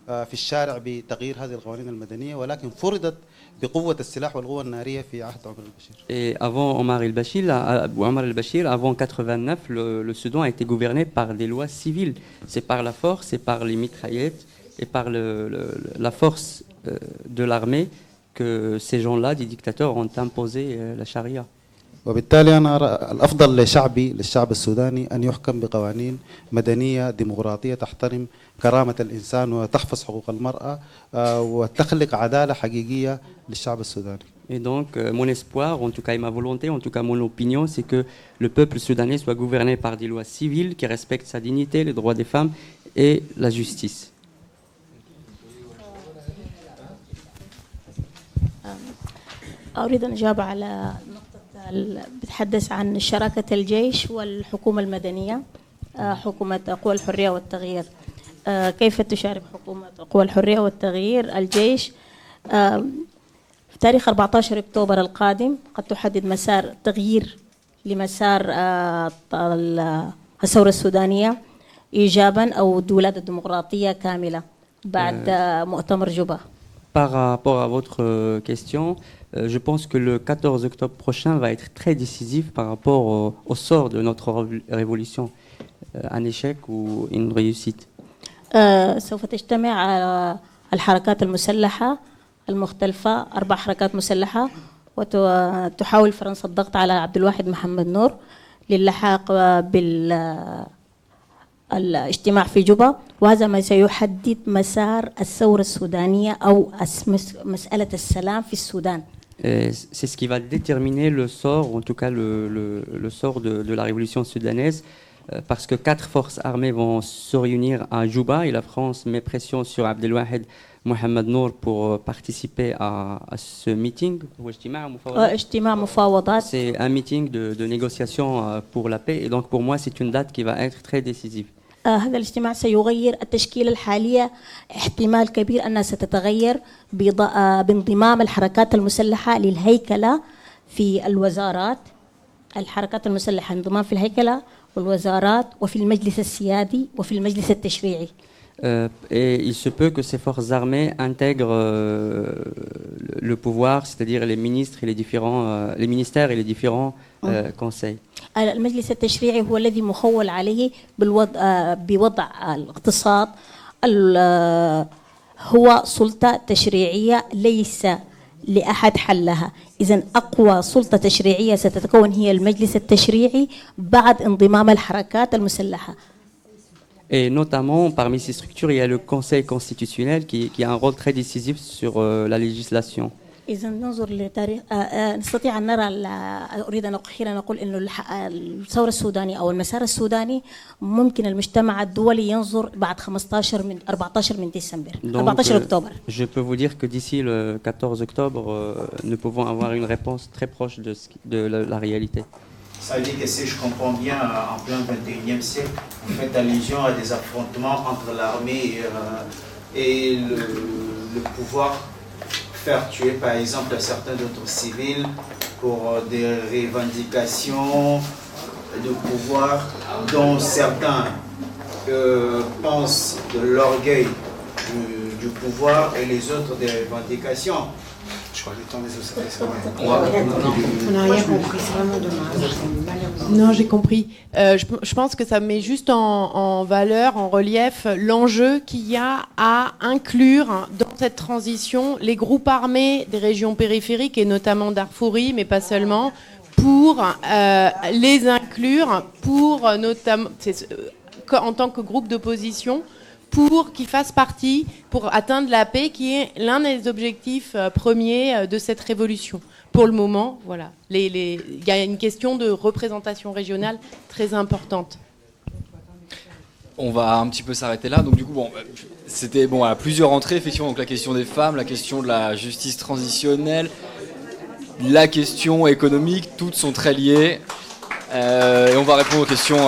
في الشارع بتغيير هذه القوانين المدنية ولكن فرضت بقوة السلاح والقوة النارية في عهد عمر البشير. Et avant Omar el-Bashir, avant 89, le Soudan a été gouverné par des lois civiles. C'est par la force, c'est par les mitraillettes et par la force de l'armée que ces gens-là, des dictateurs, ont imposé la charia. وبالتالي أنا أرى الأفضل للشعب السوداني أن يحكم بقوانين مدنية ديمقراطية تحترم كرامة الإنسان وتحفظ حقوق المرأة وتخلق عدالة حقيقية للشعب السوداني. Et donc, mon espoir, en tout cas et ma volonté, en tout cas mon opinion, c'est que le peuple soudanais soit gouverné par des lois civiles qui respectent sa dignité, les droits des femmes et la justice. أريد أن أجاب على نقطة بتحدث عن شراكة الجيش والحكومة المدنية حكومة قوى الحرية والتغيير. كيف تشارك حكومة قوى الحرية والتغيير الجيش؟ في تاريخ 14 أكتوبر القادم قد تحدد مسار تغيير لمسار الثورة السودانية إيجابا أو ولادة ديمقراطية كاملة بعد مؤتمر جوبا. Par rapport à votre question, je pense que le 14 octobre prochain va être très décisif par rapport au sort de notre révolution, un échec ou une réussite. سوف تجتمع الحركات المسلحة المختلفة 4 حركات مسلحة وتحاول فرنسا الضغط على عبد الواحد محمد نور للحاق بالاجتماع في جوبا وهذا ما سيحدد مسار الثورة السودانية أو مسألة السلام في السودان. C'est ce qui va déterminer le sort, en tout cas le sort de la révolution soudanaise, parce que 4 forces armées vont se réunir à Djouba et la France met pression sur Abdelwahed Mohamed Nour pour participer à ce meeting. C'est un meeting de négociation pour la paix et donc pour moi c'est une date qui va être très décisive. هذا الاجتماع سيغير التشكيلة الحالية احتمال كبير أنها ستتغير بانضمام الحركات المسلحة للهيكلة في الوزارات الحركات المسلحة انضمام في الهيكلة والوزارات وفي المجلس السيادي وفي المجلس التشريعي. Et il se peut que ces forces armées intègrent le pouvoir, c'est-à-dire les ministres et les ministères et les différents conseils. المجلس التشريعي هو الذي مخول عليه بوضع الاقتصاد. هو سلطة تشريعية ليس لأحد حلها. إذن أقوى سلطة تشريعية ستتكون هي المجلس التشريعي بعد انضمام الحركات المسلحة. Et notamment, parmi ces structures, il y a le Conseil constitutionnel qui a un rôle très décisif sur la législation. إذا ننظر لتاريخ نستطيع أن نرى أريد أن أخيرا أقول إنه الثورة السودانية أو المسار السوداني ممكن المجتمع الدولي ينظر بعد 14 من ديسمبر 14 أكتوبر. Je peux vous dire que d'ici le 14 octobre, nous pouvons avoir une réponse très proche de la réalité. Ça veut dire que si je comprends bien, en plein 21e siècle, vous faites allusion à des affrontements entre l'armée et le pouvoir, faire tuer par exemple certains d'autres civils pour des revendications de pouvoir dont certains pensent de l'orgueil du pouvoir et les autres des revendications. Je crois que le temps des On n'a rien compris, c'est vraiment dommage. Non, j'ai compris. Je pense que ça met juste en valeur, en relief, l'enjeu qu'il y a à inclure dans cette transition les groupes armés des régions périphériques et notamment Darfouri, mais pas seulement, pour les inclure, pour notamment en tant que groupe d'opposition, pour qu'ils fassent partie, pour atteindre la paix, qui est l'un des objectifs premiers de cette révolution. Pour le moment, voilà. Il y a une question de représentation régionale très importante. On va un petit peu s'arrêter là. Donc du coup, c'était à plusieurs entrées, effectivement. Donc la question des femmes, la question de la justice transitionnelle, la question économique, toutes sont très liées. Et on va répondre aux questions...